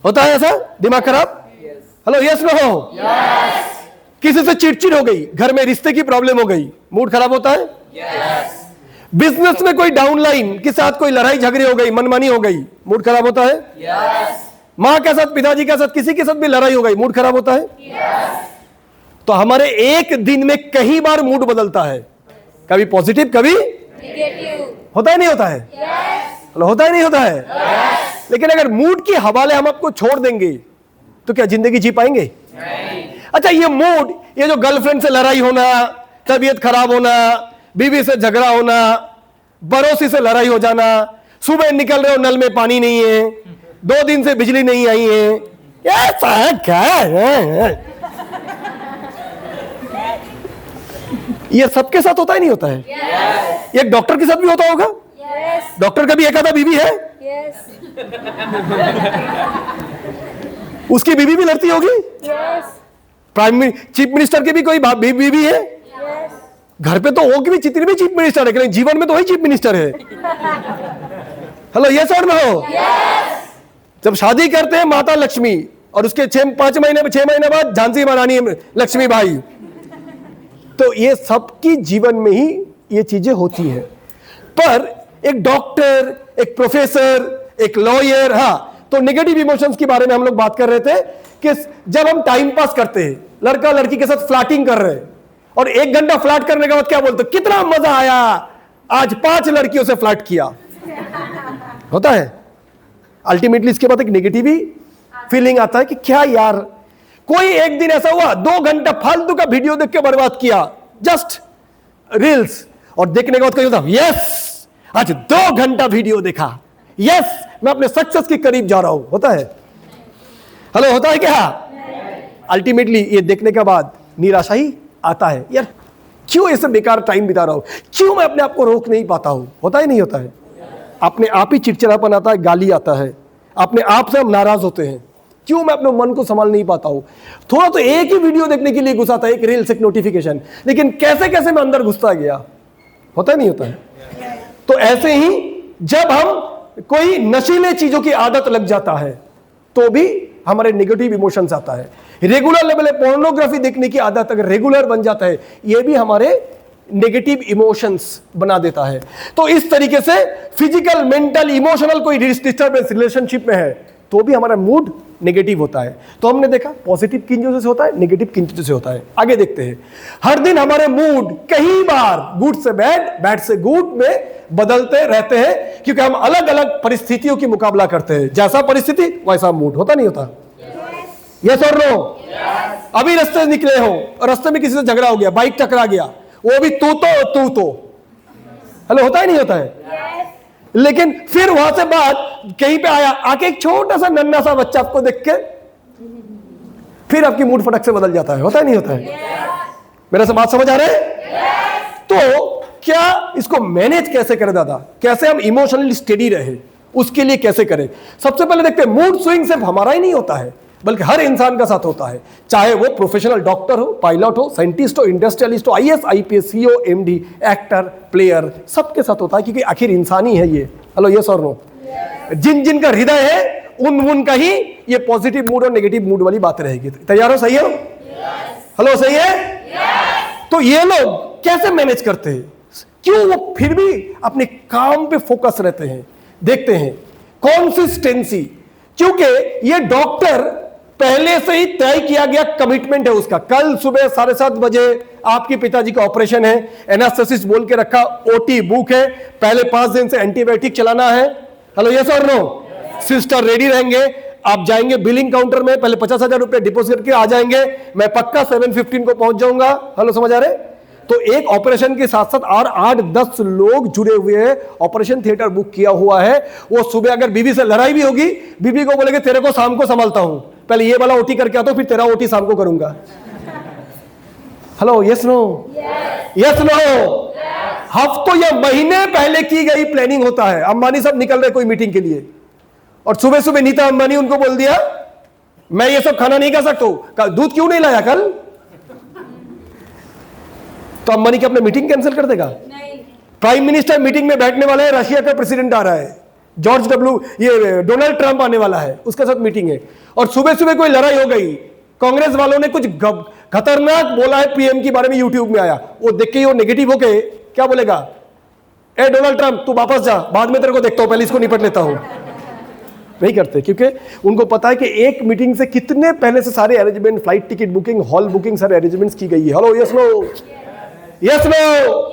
होता है ऐसा, दिमाग खराब? Hello, yes no? किसी से चिड़चिड़ हो गई, घर में रिश्ते की प्रॉब्लम हो गई, मूड खराब होता है? बिजनेस में कोई डाउनलाइन के साथ कोई लड़ाई झगड़ी हो गई, मनमानी हो गई, मूड खराब होता है? मां के साथ, पिताजी के साथ, किसी के साथ भी लड़ाई हो गई, मूड खराब होता है? तो हमारे एक दिन में कई बार मूड बदलता है, कभी पॉजिटिव कभी नेगेटिव। होता है नहीं होता है? होता है नहीं होता है? लेकिन अगर मूड के हवाले हम आपको छोड़ देंगे तो क्या जिंदगी जी पाएंगे? नहीं। अच्छा, ये मूड, ये जो गर्लफ्रेंड से लड़ाई होना, तबीयत खराब होना, बीवी से झगड़ा होना, पड़ोसी से लड़ाई हो जाना, सुबह निकल रहे हो नल में पानी नहीं है, 2 दिन से बिजली नहीं आई है, ऐसा है क्या? ये सबके साथ होता ही नहीं होता है? एक डॉक्टर के साथ भी होता होगा। डॉक्टर का भी एक आधा बीवी है, उसकी बीवी भी लड़ती होगी। चीफ मिनिस्टर की भी कोई बीवी है। घर पे तो वो भी जितनी भी चीफ मिनिस्टर है, जीवन में तो वही चीफ मिनिस्टर है। हेलो, यस और नो? जब शादी करते हैं माता लक्ष्मी और उसके 6 महीने बाद झांसी महारानी लक्ष्मी बाई, तो ये सबकी जीवन में ही ये चीजें होती हैं। पर एक डॉक्टर, एक प्रोफेसर, एक लॉयर, हाँ, तो नेगेटिव इमोशंस के बारे में हम लोग बात कर रहे थे कि जब हम टाइम पास करते हैं, लड़का लड़की के साथ फ्लर्टिंग कर रहे हैं और 1 घंटा फ्लर्ट करने के बाद क्या बोलते, कितना मजा आया, आज 5 लड़कियों से फ्लर्ट किया, होता है। अल्टीमेटली इसके बाद एक नेगेटिव ही फीलिंग आता है कि क्या यार, कोई एक दिन ऐसा हुआ 2 घंटा फालतू का वीडियो देख के बर्बाद किया, जस्ट रील्स, और देखने के बाद कहीं होता, यस आज 2 घंटा वीडियो देखा, यस मैं अपने सक्सेस के करीब जा रहा हूं, होता है? हेलो, होता है क्या? अल्टीमेटली ये देखने के बाद निराशा ही आता है, यार क्यों ऐसे बेकार टाइम बिता रहा हूं, क्यों मैं अपने आप को रोक नहीं पाता हूं, होता ही नहीं होता है? अपने आप ही चिड़चिड़ापन आता है, गाली आता है, अपने आप से हम नाराज होते हैं, क्यों मैं अपने मन को संभाल नहीं पाता हूं। थोड़ा तो एक ही वीडियो देखने के लिए घुसा था, एक रील्स, एक नोटिफिकेशन, लेकिन कैसे कैसे मैं अंदर घुसता गया, होता नहीं होता है? तो ऐसे ही जब हम कोई नशीले चीजों की आदत लग जाता है तो भी हमारे नेगेटिव इमोशंस आता है। रेगुलर लेवल पे पोर्नोग्राफी देखने की आदत अगर रेगुलर बन जाता है, यह भी हमारे नेगेटिव इमोशंस बना देता है। तो इस तरीके से फिजिकल, मेंटल, इमोशनल कोई डिस्टर्बेंस रिलेशनशिप में है तो भी हमारा मूड नेगेटिव होता है। तो हमने देखा पॉजिटिव किन चीजों से होता है, नेगेटिव किन चीजों से होता है। आगे देखते हैं। हर दिन हमारे मूड कई बार गुड से बैड, बैड से गुड में बदलते रहते हैं, क्योंकि हम अलग अलग परिस्थितियों की मुकाबला करते हैं। जैसा परिस्थिति वैसा मूड, होता नहीं होता? यस और नो? अभी रास्ते निकले हो और रास्ते में किसी से झगड़ा हो गया, बाइक टकरा गया, वो भी तू तो हेलो, होता ही नहीं होता है? लेकिन फिर वहां से बात कहीं पे आया, आके एक छोटा सा नन्हा सा बच्चा आपको देख के फिर आपकी मूड फटक से बदल जाता है, होता ही नहीं होता है? मेरा से बात समझ आ रहा है? तो क्या इसको मैनेज कैसे करें दादा, कैसे हम इमोशनली स्टेडी रहे, उसके लिए कैसे करें? सबसे पहले देखते हैं, मूड स्विंग सिर्फ हमारा ही नहीं होता है, बल्कि हर इंसान का साथ होता है, चाहे वो प्रोफेशनल डॉक्टर हो, पायलट हो, साइंटिस्ट हो, इंडस्ट्रियलिस्ट हो, IAS, IPS, CEO, MD, actor, player, सबके साथ होता है, क्योंकि आखिर इंसान ही है ये। हेलो, यस और नो? जिन जिन का हृदय है उनका ही ये पॉजिटिव मूड और नेगेटिव मूड वाली बात रहेगी। तैयार हो? सही है? हेलो, सही है? तो ये लोग कैसे मैनेज करते हैं, क्यों वो फिर भी अपने काम पे फोकस रहते हैं? देखते हैं कंसिस्टेंसी, क्योंकि ये डॉक्टर पहले से ही तय किया गया कमिटमेंट है उसका। कल सुबह 7:30 बजे आपके पिताजी का ऑपरेशन है, एनास्थेसिस बोल के रखा, ओटी बुक है, पहले 5 दिन से एंटीबायोटिक चलाना है। हेलो, यस और नो? सिस्टर रेडी रहेंगे, आप जाएंगे बिलिंग काउंटर में, पहले 50,000 रुपए डिपॉजिट करके आ जाएंगे, मैं पक्का 7:15 को पहुंच जाऊंगा। हेलो, समझ आ रहे? तो एक ऑपरेशन के साथ साथ और 8-10 लोग जुड़े हुए हैं, ऑपरेशन थिएटर बुक किया हुआ है। वो सुबह अगर बीवी से लड़ाई भी होगी, बीवी को बोलेंगे तेरे को शाम को संभालता हूं, पहले ये वाला ओटी करके आता हूं, फिर तेरा ओटी शाम को करूंगा। Hello, yes no? Yes no? हफ्तों या महीने पहले की गई प्लानिंग होता है। अंबानी सब निकल रहे कोई मीटिंग के लिए, और सुबह सुबह नीता अंबानी उनको बोल दिया मैं ये सब खाना नहीं खा सकता हूं, दूध क्यों नहीं लाया कल? तो अंबानी की अपने मीटिंग कैंसिल कर देगा? नहीं। प्राइम मिनिस्टर मीटिंग में बैठने वाला है, रशिया का प्रेसिडेंट आ रहा है, ये डोनाल्ड ट्रंप आने वाला है, उसके साथ मीटिंग है, और सुबह सुबह कोई लड़ाई हो गई, कांग्रेस वालों ने कुछ खतरनाक बोला है पीएम के बारे में, यूट्यूब में आया, वो देख के वो नेगेटिव होके क्या बोलेगा? ए डोनाल्ड ट्रंप, तू वापस जा, बाद में तेरे को देखता हूं, पहले इसको निपट लेता हूं। नहीं करते, क्योंकि उनको पता है कि एक मीटिंग से कितने पहले से सारे arrangement, flight ticket booking, hall booking, सारे अरेंजमेंट्स की गई है। Hello, yes no? Yes no?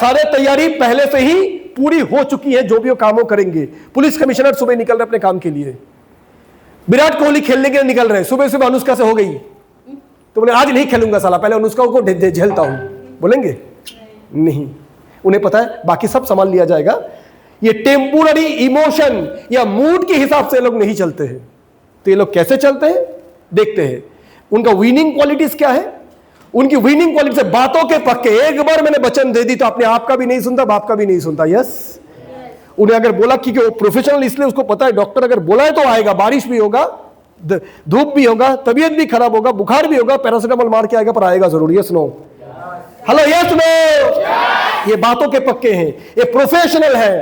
सारे तैयारी पहले से ही पूरी हो चुकी है, जो भी वो कामों करेंगे। पुलिस कमिश्नर सुबह निकल रहे अपने काम के लिए, विराट कोहली खेलने के लिए निकल रहे, सुबह सुबह अनुष्का से हो गई, तो बोले आज नहीं खेलूंगा साला, पहले अनुष्का को झेलता हूं, बोलेंगे? नहीं, उन्हें पता है बाकी सब संभाल लिया जाएगा। ये टेम्पोररी इमोशन या मूड के हिसाब से लोग नहीं चलते हैं। तो ये लोग कैसे चलते हैं देखते हैं। उनका विनिंग क्वालिटीज क्या है? उनकी विनिंग क्वालिटी से बातों के पक्के, एक बार मैंने वचन दे दी तो अपने आप का भी नहीं सुनता, बाप का भी नहीं सुनता। यस, उन्हें अगर बोला, क्योंकि वो प्रोफेशनल, इसलिए उसको पता है डॉक्टर अगर बोला है तो आएगा, बारिश भी होगा, धूप भी होगा, तबीयत भी खराब होगा, बुखार भी होगा, पैरासिटामोल मार के आएगा, पर आएगा जरूर। Yes no? Hello, yes no? ये बातों के पक्के हैं, ये प्रोफेशनल है,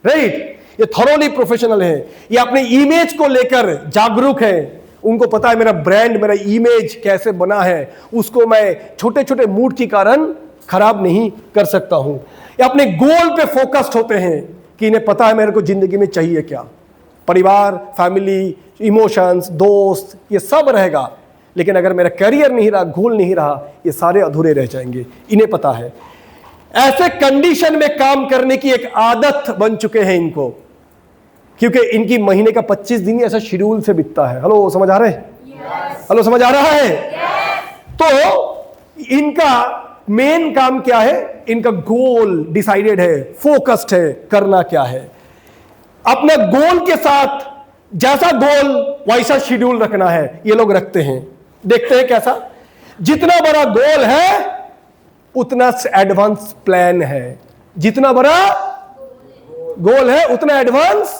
राइट? ये थॉरोली प्रोफेशनल है, ये अपने इमेज को लेकर जागरूक है, उनको पता है मेरा ब्रांड, मेरा इमेज कैसे बना है, उसको मैं छोटे छोटे मूड के कारण खराब नहीं कर सकता हूं। ये अपने गोल पे फोकस्ड होते हैं कि इन्हें पता है मेरे को जिंदगी में चाहिए क्या, परिवार, फैमिली, इमोशंस, दोस्त, ये सब रहेगा, लेकिन अगर मेरा करियर नहीं रहा, गोल नहीं रहा, ये सारे अधूरे रह जाएंगे। इन्हें पता है। ऐसे कंडीशन में काम करने की एक आदत बन चुके हैं इनको, क्योंकि इनकी महीने का 25 दिन ऐसा शेड्यूल से बीतता है। हेलो, समझ आ रहे हैं? हेलो, समझ आ रहा है? तो इनका मेन काम क्या है? इनका गोल डिसाइडेड है, फोकस्ड है, करना क्या है, अपने गोल के साथ जैसा गोल वैसा शेड्यूल रखना है, ये लोग रखते हैं। देखते हैं कैसा। जितना बड़ा गोल है उतना एडवांस प्लान है, जितना बड़ा गोल है उतना एडवांस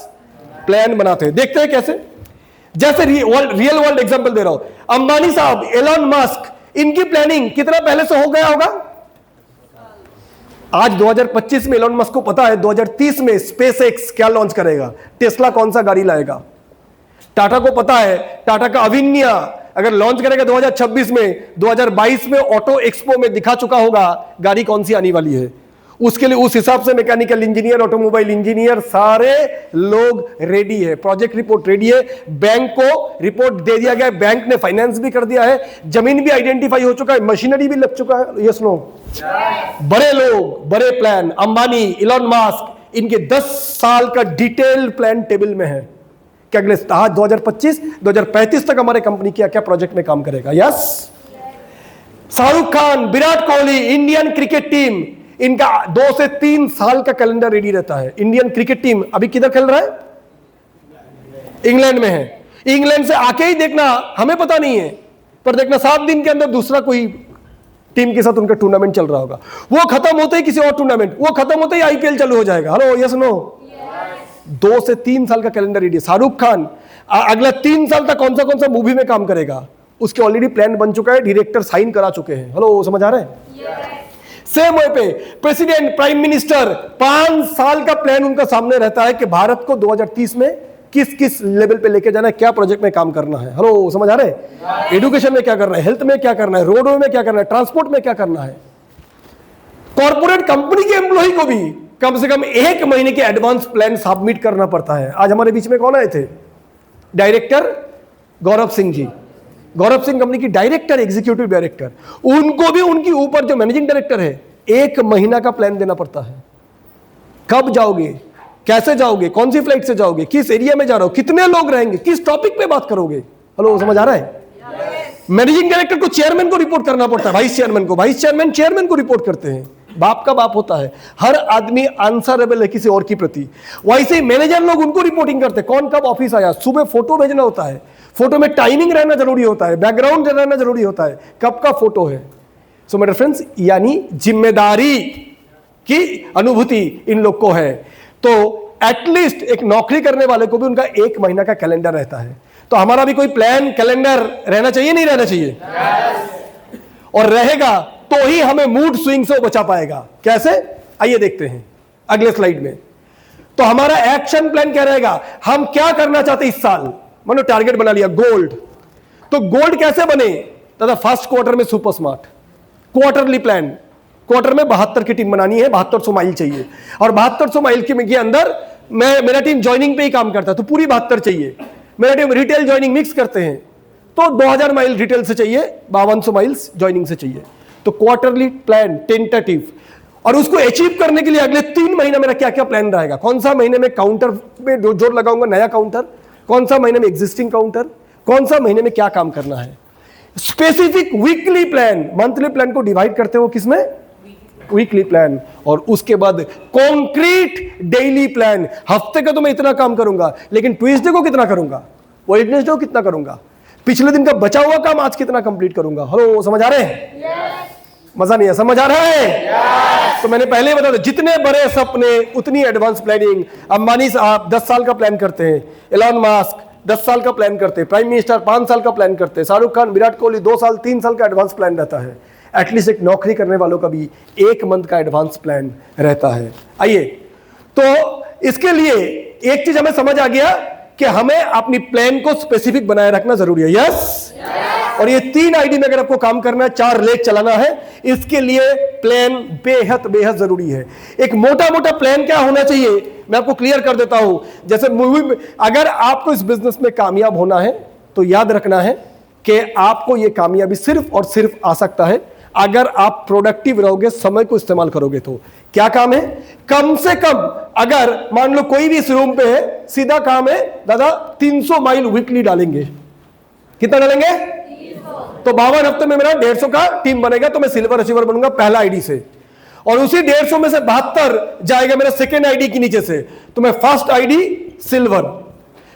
प्लान बनाते हैं। देखते हैं कैसे। जैसे रियल वर्ल्ड एग्जांपल दे रहा हूं, अंबानी साहब, एलन मस्क, इनकी प्लानिंग कितना पहले से हो गया होगा? आज 2025 में एलन मस्क को पता है 2030 में स्पेसएक्स क्या लॉन्च करेगा, टेस्ला कौन सा गाड़ी लाएगा। टाटा को पता है टाटा का अविन्या अगर लॉन्च करेगा 2026 में, 2022 में ऑटो एक्सपो में दिखा चुका होगा गाड़ी कौन सी आने वाली है। उसके लिए उस हिसाब से मैकेनिकल इंजीनियर, ऑटोमोबाइल इंजीनियर, सारे लोग रेडी है, प्रोजेक्ट रिपोर्ट रेडी है, बैंक को रिपोर्ट दे दिया गया है, बैंक ने फाइनेंस भी कर दिया है, जमीन भी आइडेंटिफाई हो चुका है, मशीनरी भी लग चुका है। Yes no? बड़े लोग, बड़े प्लान, अंबानी, इलॉन मस्क, इनके 10 साल का डिटेल प्लान टेबल में है कि अगले 2025 2035 तक हमारे कंपनी क्या क्या प्रोजेक्ट में काम करेगा। Yes. Shahrukh Khan, Virat Kohli, Indian cricket team, इनका 2 से 3 साल का कैलेंडर रेडी रहता है। इंडियन क्रिकेट टीम अभी किधर खेल रहा है? इंग्लैंड में है। इंग्लैंड से आके ही देखना, हमें पता नहीं है, पर देखना 7 दिन के अंदर दूसरा कोई टीम के साथ उनका टूर्नामेंट चल रहा होगा, वो खत्म होते ही किसी और टूर्नामेंट, वो खत्म होते ही आईपीएल चालू हो जाएगा। Hello, yes no? 2 से 3 साल का कैलेंडर रेडी। शाहरुख खान अगला 3 साल तक कौन सा मूवी में काम करेगा, उसके ऑलरेडी प्लान बन चुका है, डायरेक्टर साइन करा चुके हैं। हेलो, समझ आ रहा है? सेम वे पे प्रेसिडेंट, प्राइम मिनिस्टर 5 साल का प्लान उनका सामने रहता है कि भारत को 2030 में किस किस लेवल पे लेके जाना है, क्या प्रोजेक्ट में काम करना है। हेलो, समझ आ रहे हैं? एजुकेशन में क्या करना है, हेल्थ में क्या करना है, रोडवे में क्या करना है, ट्रांसपोर्ट में क्या करना है। कॉर्पोरेट कंपनी के एम्प्लॉय को भी कम से कम 1 महीने के एडवांस प्लान सबमिट करना पड़ता है। आज हमारे बीच में कौन आए थे? डायरेक्टर गौरव सिंह जी। गौरव सिंह कंपनी की डायरेक्टर, एग्जीक्यूटिव डायरेक्टर, उनको भी उनकी ऊपर जो मैनेजिंग डायरेक्टर है 1 महीना का प्लान देना पड़ता है। कब जाओगे, कैसे जाओगे, कौन सी फ्लाइट से जाओगे, किस एरिया में जा रहे हो, कितने लोग रहेंगे, किस टॉपिक पे बात करोगे। हेलो, समझ आ रहा है? मैनेजिंग डायरेक्टर को चेयरमैन को रिपोर्ट करना पड़ता है, वाइस चेयरमैन को, वाइस चेयरमैन चेयरमैन को रिपोर्ट करते हैं। बाप का बाप होता है, हर आदमी आंसरेबल है किसी और की प्रति। वैसे ही मैनेजर लोग उनको रिपोर्टिंग करते हैं, कौन कब ऑफिस आया, सुबह फोटो भेजना होता है, फोटो में टाइमिंग रहना जरूरी होता है, बैकग्राउंड रहना जरूरी होता है, कब का फोटो है। सो मेरे फ्रेंड्स, यानी जिम्मेदारी की अनुभूति इन लोग को है। तो एटलीस्ट एक नौकरी करने वाले को भी उनका 1 महीना का कैलेंडर रहता है। तो हमारा भी कोई प्लान, कैलेंडर रहना चाहिए, नहीं रहना चाहिए? और रहेगा तो ही हमें मूड स्विंग से बचा पाएगा। कैसे? आइए देखते हैं अगले स्लाइड में। तो हमारा एक्शन प्लान क्या रहेगा, हम क्या करना चाहते इस साल। मानो टारगेट बना लिया गोल्ड, तो गोल्ड कैसे बने दादा? फर्स्ट क्वार्टर में super smart, quarterly plan, quarter में 72 की टीम बनानी है, 7200 माइल चाहिए, और 7200 माइल के अंदर मेरा टीम ज्वाइनिंग पे ही काम करता है, तो पूरी 72 चाहिए। मेरा टीम रिटेल ज्वाइनिंग मिक्स करते हैं, तो 2000 माइल रिटेल से चाहिए, 5200 माइल्स ज्वाइनिंग से चाहिए। तो क्वार्टरली प्लान, टेंटेटिव, और उसको अचीव करने के लिए अगले 3 महीने मेरा क्या क्या प्लान रहेगा। कौन सा महीने में काउंटर में जोर लगाऊंगा, नया काउंटर, कौन सा महीने में एग्जिस्टिंग काउंटर, कौन सा महीने में क्या काम करना है। Specific weekly plan, monthly plan को डिवाइड करते हो किसमें, वीकली प्लान, और उसके बाद कॉन्क्रीट डेली प्लान। हफ्ते का तो मैं इतना काम करूंगा, लेकिन ट्यूसडे को कितना करूंगा, वेडनेसडे को कितना करूंगा, पिछले दिन का बचा हुआ काम आज कितना कंप्लीट करूंगा। हेलो, समझ आ रहे हैं? मजा नहीं है? समझ आ रहा है? तो मैंने पहले ही बता दिया, जितने बड़े सपने उतनी एडवांस प्लानिंग। अंबानी साहब 10 साल का प्लान करते हैं, एलन मास्क 10 साल का प्लान करते हैं, प्राइम मिनिस्टर 5 साल का प्लान करते हैं, शाहरुख खान, विराट कोहली 2 साल 3 साल का एडवांस प्लान रहता है। एटलीस्ट एक नौकरी करने वालों का भी 1 मंथ का एडवांस प्लान रहता है। आइए, तो इसके लिए एक चीज हमें समझ आ गया कि हमें अपनी प्लान को स्पेसिफिक बनाए रखना जरूरी है। यस? और ये 3 आईडी में अगर आपको काम करना है, 4 लेख चलाना है, इसके लिए प्लान बेहद जरूरी है। एक मोटा मोटा प्लान क्या होना चाहिए, मैं आपको क्लियर कर देता हूं। जैसे मूवी में, अगर आपको इस बिजनेस में कामयाब होना है तो याद रखना है कि आपको यह कामयाबी सिर्फ और सिर्फ आ सकता है अगर आप प्रोडक्टिव रहोगे, समय को इस्तेमाल करोगे। तो क्या काम है, कम से कम अगर मान लो कोई भी इस रूम पे है, सीधा काम है दादा 300 माइल वीकली डालेंगे। कितना डालेंगे? 300। तो 52 हफ्ते में मेरा 150 का टीम बनेगा, तो मैं सिल्वर अचीवर बनूंगा पहला आईडी से, और उसी 150 में से 72 जाएगा मेरा सेकेंड आईडी के नीचे से, तो मैं first ID silver,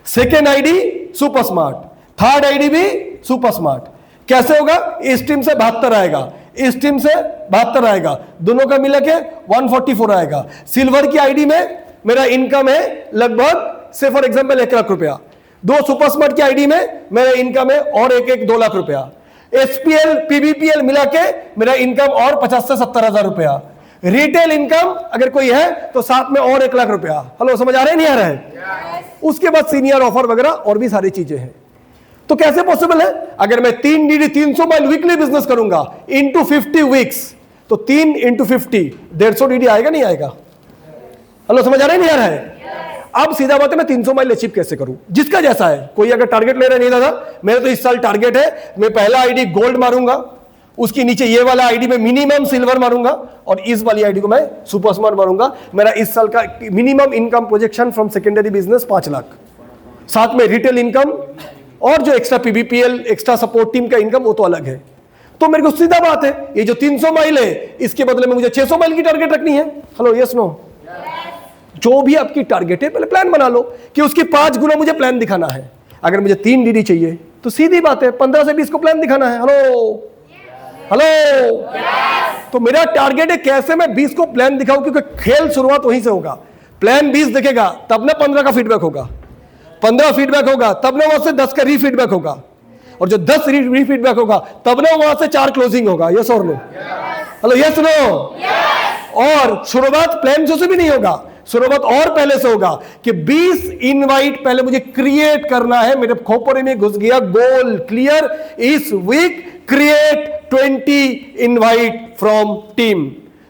second ID super smart, third ID भी सुपर स्मार्ट। कैसे होगा? इस टीम से 72 आएगा, इस टीम से 72 आएगा, दोनों का मिला के 144 आएगा। सिल्वर की आईडी में मेरा इनकम है लगभग से फॉर एग्जांपल 1 लाख रुपया, 2 सुपर स्मार्ट की आईडी में मेरा इनकम है और एक 2 लाख रुपया, एसपीएल पीबीपीएल मिला के मेरा इनकम और 50 से 70 हजार रुपया, रिटेल इनकम अगर कोई है तो साथ में और 1 लाख रुपया। हेलो, समझ आ रहे नहीं आ रहा है? उसके बाद सीनियर ऑफर वगैरह और भी सारी चीजें हैं। तो कैसे पॉसिबल है? अगर मैं 3 डीडी 300 माइल वीकली बिजनेस करूंगा इनटू 50 वीक्स, तो 3 × 50 150 डीडी आएगा, नहीं आएगा? हेलो, समझ आ रहा है नहीं आ रहा है? अब सीधा बात है, मैं 300 माइल अचीव कैसे करूं? जिसका जैसा है, कोई अगर टारगेट ले रहा है, नहीं दादा मेरा तो इस साल टारगेट है, मैं पहला आईडी गोल्ड मारूंगा, उसके नीचे ये वाला आईडी में मिनिमम सिल्वर मारूंगा, और इस वाली आईडी को मैं सुपर स्मार्ट मारूंगा। मेरा इस साल का minimum income projection from secondary business 5 lakh, साथ में रिटेल इनकम और जो एक्स्ट्रा पीबीपीएल एक्स्ट्रा सपोर्ट टीम का इनकम वो तो अलग है। तो मेरे को सीधा बात है, ये जो 300 माइल है इसके बदले में मुझे 600 माइल की टारगेट रखनी है। Hello, yes no? जो भी आपकी टारगेट है पहले प्लान बना लो कि उसकी 5 गुना मुझे प्लान दिखाना है। अगर मुझे 3 डीडी चाहिए तो सीधी बात है 15 से 20 को प्लान दिखाना है। हेलो, हेलो तो मेरा टारगेट है कैसे मैं 20 को प्लान दिखाऊं, क्योंकि खेल शुरुआत वहीं से होगा। प्लान 20 दिखेगा तब ना 15 का फीडबैक होगा, 15 फीडबैक होगा तब ना वहां से 10 का रीफीडबैक होगा, और जो 10 रीफीडबैक होगा तब ना वहां से 4 क्लोजिंग होगा। यस और नो? Hello yes no? और शुरुआत प्लान से भी नहीं होगा, शुरुआत और पहले से होगा कि 20 इनवाइट पहले मुझे क्रिएट करना है। मेरे खोपड़े में घुस गया गोल क्लियर, इस week create 20 invite from team.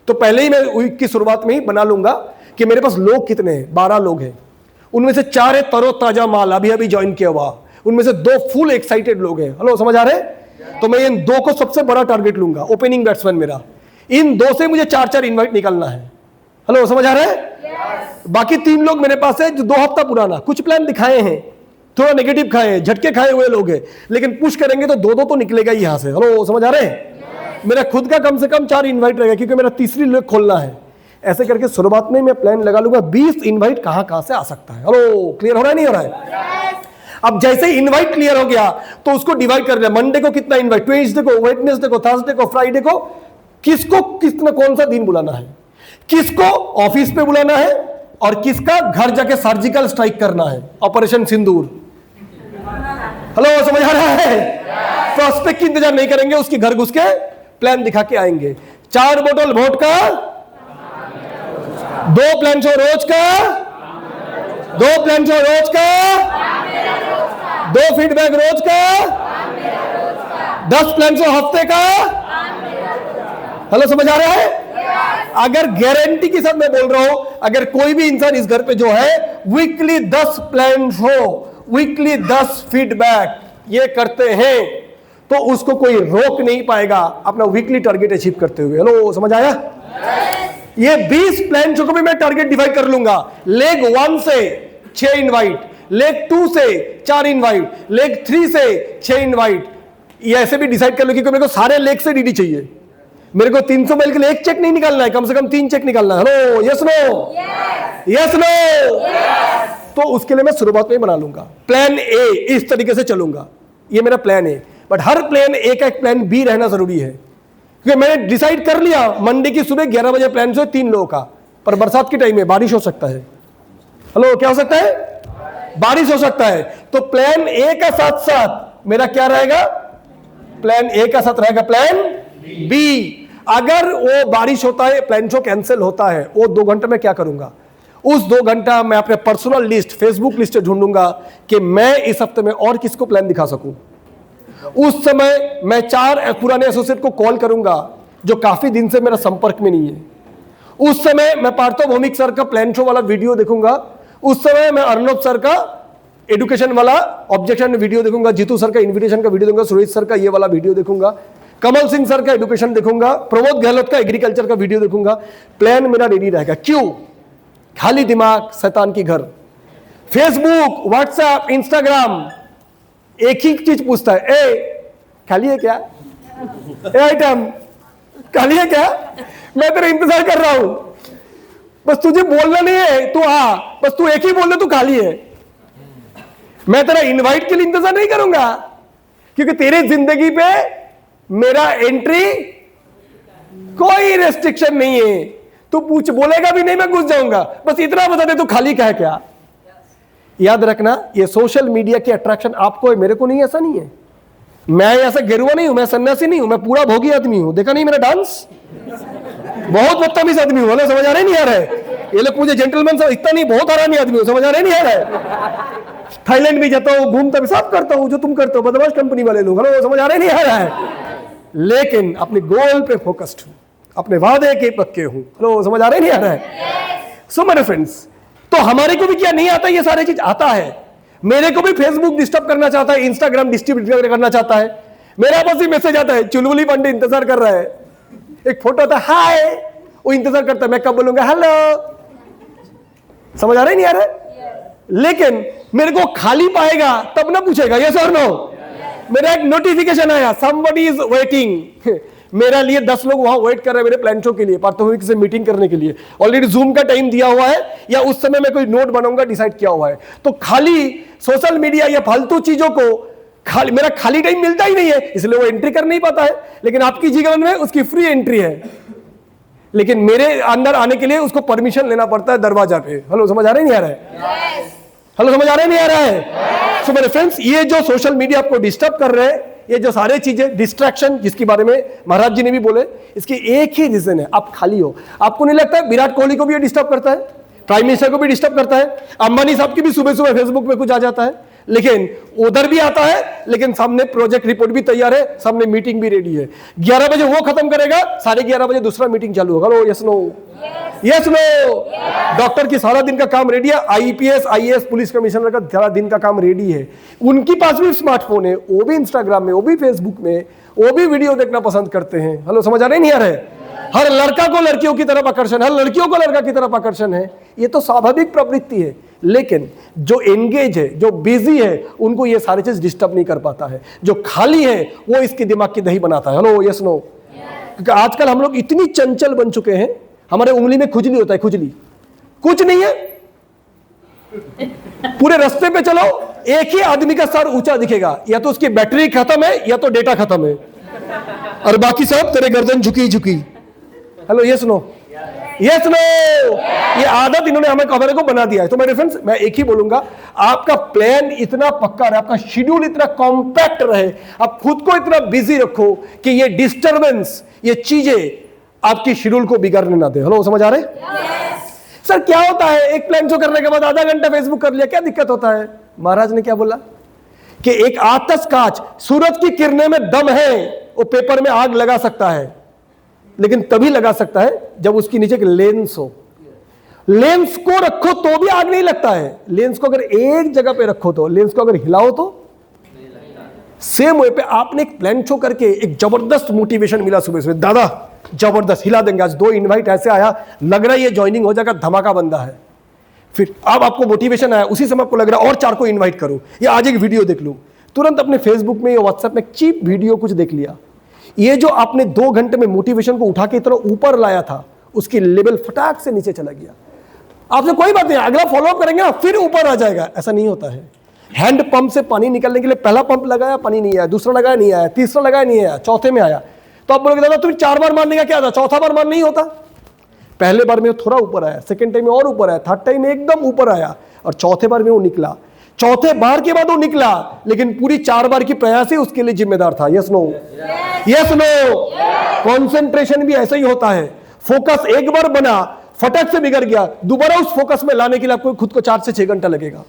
तो पहले ही मैं वीक की शुरुआत में ही बना लूंगा कि मेरे पास लोग कितने हैं, 12 लोग हैं, उनमें से 4 है तरोताजा माल अभी अभी ज्वाइन किया हुआ, उनमें से 2 फुल एक्साइटेड लोग हैं। हेलो समझ आ रहे हैं? तो मैं इन 2 को सबसे बड़ा टारगेट लूंगा, ओपनिंग बैट्समैन मेरा, इन 2 से मुझे 4-4 इनवाइट निकालना है। हेलो समझ आ रहा है? बाकी 3 लोग मेरे पास है जो 2 हफ्ता पुराना कुछ प्लान दिखाए हैं, थोड़ा नेगेटिव खाए हैं, झटके खाए हुए लोग हैं, लेकिन पुश करेंगे तो 2-2 तो निकलेगा ही यहां से। हेलो समझ आ रहे हैं? मेरा खुद का कम से कम 4 इनवाइट रहेगा, क्योंकि मेरा तीसरी लेग खोलना है। ऐसे करके शुरुआत में मैं प्लान लगा लूंगा 20 इनवाइट कहां से आ सकता है। हेलो क्लियर हो रहा है नहीं हो रहा है? अब जैसे इनवाइट क्लियर हो गया तो उसको डिवाइड कर लिया, मंडे को कितना इनवाइट, ट्यूसडे को, वेडनेसडे को, थर्सडे को, फ्राइडे को, किसको कितना कौन सा दिन बुलाना है, किसको ऑफिस पे बुलाना है, और किसका घर जाके सर्जिकल स्ट्राइक करना है, ऑपरेशन सिंदूर। हेलो समझ आ रहा है? प्रोस्पेक्ट की इंतजार नहीं करेंगे, उसके घर घुस के प्लान दिखा के आएंगे। 4 बोतल वोडका, 2 प्लान शो रोज का, 2 प्लान शो रोज का, 2 फीडबैक रोज का, 10 प्लान शो हफ्ते का। हेलो समझ आ रहा है? अगर गारंटी के साथ मैं बोल रहा हूं, अगर कोई भी इंसान इस घर पे जो है weekly 10 plan show, weekly 10 feedback ये करते हैं, तो उसको कोई रोक नहीं पाएगा अपना वीकली टारगेट अचीव करते हुए। हेलो समझ आया? ये 20 प्लान शो को भी मैं टारगेट डिवाइड कर लूंगा। लेग 1 से 6 इनवाइट, लेग 2 से 4 इनवाइट, लेग 3 से 6 इनवाइट, ये ऐसे भी डिसाइड कर लो, क्योंकि मेरे को सारे लेग से डीडी चाहिए। मेरे को 300 माइल के लिए 1 चेक नहीं निकालना है, कम से कम 3 चेक निकालना है। Hello yes no? Yes no? तो उसके लिए मैं शुरुआत में बना लूंगा प्लान ए, इस तरीके से चलूंगा, ये मेरा प्लान है। बट हर प्लान ए का एक प्लान बी रहना जरूरी है, क्योंकि मैंने डिसाइड कर लिया मंडे की सुबह 11 बजे प्लान से 3 लोगों का, पर बरसात के टाइम में बारिश हो सकता है। हेलो क्या हो सकता है? बारिश हो सकता है। तो प्लान ए का साथ साथ मेरा क्या रहेगा? प्लान ए का साथ रहेगा प्लान बी। अगर वो बारिश होता है, प्लान शो कैंसिल होता है, वो 2 घंटे में क्या करूंगा? उस 2 घंटा मैं अपने पर्सनल लिस्ट, फेसबुक लिस्ट ढूंढूंगा कि मैं इस हफ्ते में और किसको प्लान दिखा सकूं। उस समय मैं 4 पुराने एसोसिएट को कॉल करूंगा जो काफी दिन से मेरा संपर्क में नहीं है। उस समय मैं पार्थो भौमिक सर का प्लान शो वाला वीडियो देखूंगा। उस समय मैं अर्नब सर का एडुकेशन वाला ऑब्जेक्शन वीडियो देखूंगा, जीतू सर का इन्विटेशन का वीडियो देखूंगा, सुरेश सर का ये वाला वीडियो देखूंगा, कमल सिंह सर का एडुकेशन देखूंगा, प्रमोद गहलोत का एग्रीकल्चर का वीडियो देखूंगा। प्लान मेरा रेडी रहेगा। क्यों? खाली दिमाग शैतान की घर। फेसबुक, व्हाट्सएप, इंस्टाग्राम एक ही चीज पूछता है, ए खाली है क्या? ए आइटम खाली है क्या? मैं तेरा इंतजार कर रहा हूं, बस तुझे बोलना नहीं है, तू आ, बस तू एक ही बोल दे तू खाली है। मैं तेरा इनवाइट के लिए इंतजार नहीं करूंगा, क्योंकि तेरे जिंदगी पे मेरा एंट्री कोई रेस्ट्रिक्शन नहीं है। तू पूछ बोलेगा भी नहीं, मैं घुस जाऊंगा। बस इतना बता दे तू खाली क्या है क्या। याद रखना, ये सोशल मीडिया की अट्रैक्शन आपको है, मेरे को नहीं। ऐसा नहीं है, मैं ऐसा गेरुआ नहीं हूं, मैं सन्यासी नहीं हूं, मैं पूरा भोगी आदमी हूं। देखा नहीं मेरा डांस? बहुत बदतमीज आदमी हूं। समझ आ रहे नहीं आ रहा है? ये लोग मुझे जेंटलमैन सब इतना नहीं, बहुत आरामी आदमी हूं। समझ आ रहे नहीं आ रहा है? थाईलैंड भी जाता हूं, घूमता भी, सब करता हूं जो तुम करते हो, बदमाश कंपनी वाले लोग। हेलो समझ आ रहे नहीं आ रहा है? लेकिन अपने गोल पे फोकस्ड हूं, अपने वादे के पक्के हूं। हेलो समझ आ रहे नहीं आ रहा है? सो मेरे फ्रेंड्स, तो हमारे को भी क्या नहीं आता? ये सारी चीज आता है। मेरे को भी फेसबुक डिस्टर्ब करना चाहता है, इंस्टाग्राम डिस्ट्रीब्यूट करना चाहता है। मेरा पास ही मैसेज आता है, चुलबुली पांडे इंतजार कर रहा है, एक फोटो आता है, हाय, वो इंतजार करता है, मैं कब बोलूंगा हेलो। समझ आ रहा है नहीं आ रहा है? लेकिन मेरे को खाली पाएगा तब ना पूछेगा यस और नो। मेरा एक नोटिफिकेशन आया, समबडी इज वेटिंग, मेरा लिए 10 लोग वहां वेट कर रहे हैं मेरे प्लान शो के लिए, पार्थोविक से मीटिंग करने के लिए। ऑलरेडी जूम का टाइम दिया हुआ है, या उस समय मैं कोई नोट बनाऊंगा डिसाइड किया हुआ है। तो खाली सोशल मीडिया या फालतू चीजों को मेरा खाली टाइम मिलता ही नहीं है, इसलिए वो एंट्री कर नहीं पाता है। लेकिन आपकी जीवन में उसकी फ्री एंट्री है, लेकिन मेरे अंदर आने के लिए उसको परमिशन लेना पड़ता है दरवाजा पे। हेलो, समझ आ रहा है नहीं आ रहा है? हेलो, समझ आ रहा है नहीं आ रहा है? सो मेरे फ्रेंड्स, ये जो सोशल मीडिया आपको डिस्टर्ब कर रहे हैं, ये जो सारे चीजें डिस्ट्रैक्शन जिसके बारे में महाराज जी ने भी बोले, इसकी एक ही रीजन है, आप खाली हो। आपको नहीं लगता है विराट कोहली को भी ये डिस्टर्ब करता है, प्राइम मिनिस्टर को भी डिस्टर्ब करता है, अंबानी साहब की भी सुबह सुबह फेसबुक में कुछ आ जाता है, लेकिन उधर भी आता है, लेकिन सामने प्रोजेक्ट रिपोर्ट भी तैयार है, सामने मीटिंग भी रेडी है। 11 बजे वो खत्म करेगा, 11:30 बजे दूसरा मीटिंग चालू होगा। लो, yes no? Yes no? Doctor की सारा दिन का काम रेडी है, आईपीएस आईएएस पुलिस कमिश्नर का सारा दिन का काम रेडी है। उनके पास भी स्मार्टफोन है, वो भी इंस्टाग्राम में, वो भी फेसबुक में, वो भी वीडियो देखना पसंद करते हैं। हेलो, समझ आ रहे नहीं आ रहे? हर लड़का को लड़कियों की तरफ आकर्षण, हर लड़कियों को लड़का की तरफ आकर्षण है। ये तो स्वाभाविक प्रवृत्ति है, लेकिन जो एंगेज है, जो बिजी है, उनको ये सारी चीज डिस्टर्ब नहीं कर पाता है। जो खाली है वो इसके दिमाग की दही बनाता है। Hello, yes no? क्योंकि आजकल हम लोग इतनी चंचल बन चुके हैं, हमारे उंगली में खुजली होता है, खुजली कुछ नहीं है। पूरे रास्ते पे चलो, एक ही आदमी का सर ऊंचा दिखेगा, या तो उसकी बैटरी खत्म है या तो डेटा खत्म है, और बाकी सब तेरे गर्दन झुकी झुकी। Hello, yes no? Yes no? ये आदत इन्होंने हमें कवर को बना दिया है। तो मेरे फ्रेंड्स, मैं एक ही बोलूंगा, आपका प्लान इतना पक्का रहे, आपका शेड्यूल इतना कॉम्पैक्ट रहे, आप खुद को इतना बिजी रखो कि ये डिस्टर्बेंस, ये चीजें आपकी शेड्यूल को बिगाड़ने ना दे। हेलो, समझ आ रहे? सर क्या होता है, एक प्लान शो करने के बाद आधा घंटा फेसबुक कर लिया, क्या दिक्कत होता है? महाराज ने क्या बोला कि एक आतशकाच, सूरज की किरणें में दम है, वो पेपर में आग लगा सकता है, लेकिन तभी लगा सकता है जब उसके नीचे एक लेंस हो। लेंस को रखो तो भी आग नहीं लगता है। लेंस को अगर एक जगह पे रखो तो, लेंस को अगर हिलाओ तो सेम वे पे आपने एक प्लान शो करके एक जबरदस्त मोटिवेशन मिला सुबह सुबह, दादा जबरदस्त हिला देंगे आज, 2 इनवाइट ऐसे आया, लग रहा है ये ज्वाइनिंग हो जाएगा, धमाका बंदा है। फिर अब आपको मोटिवेशन आया, उसी समय आपको लग रहा है और 4 को इन्वाइट करो, या आज एक वीडियो देख लूं, तुरंत अपने फेसबुक में या व्हाट्सएप में चीप वीडियो कुछ देख लिया। ये जो आपने 2 घंटे में मोटिवेशन को उठा के इतना ऊपर लाया था, उसकी लेवल फटाक से नीचे चला गया। आपसे कोई बात नहीं, अगला फॉलो अप करेंगे फिर ऊपर आ जाएगा, ऐसा नहीं होता है। हैंड पंप से पानी निकलने के लिए पहला पंप लगाया, पानी नहीं आया, दूसरा लगाया नहीं आया, तीसरा लगाया नहीं आया, चौथे में आया, तो आप बोलोगे दादा तुम 4 बार मारने का क्या था, चौथा बार मार नहीं होता। पहले बार में थोड़ा ऊपर आया, सेकंड टाइम में और ऊपर आया, थर्ड टाइम में एकदम ऊपर आया, और चौथे बार में वो निकला। चौथे बार के बाद वो निकला, लेकिन पूरी 4 बार की प्रयास ही उसके लिए जिम्मेदार था। Yes no? Yes no? Concentration भी ऐसा ही होता है। फोकस एक बार बना, फटक से बिगड़ गया, दोबारा उस फोकस में लाने के लिए आपको खुद को 4 से 6 घंटा लगेगा।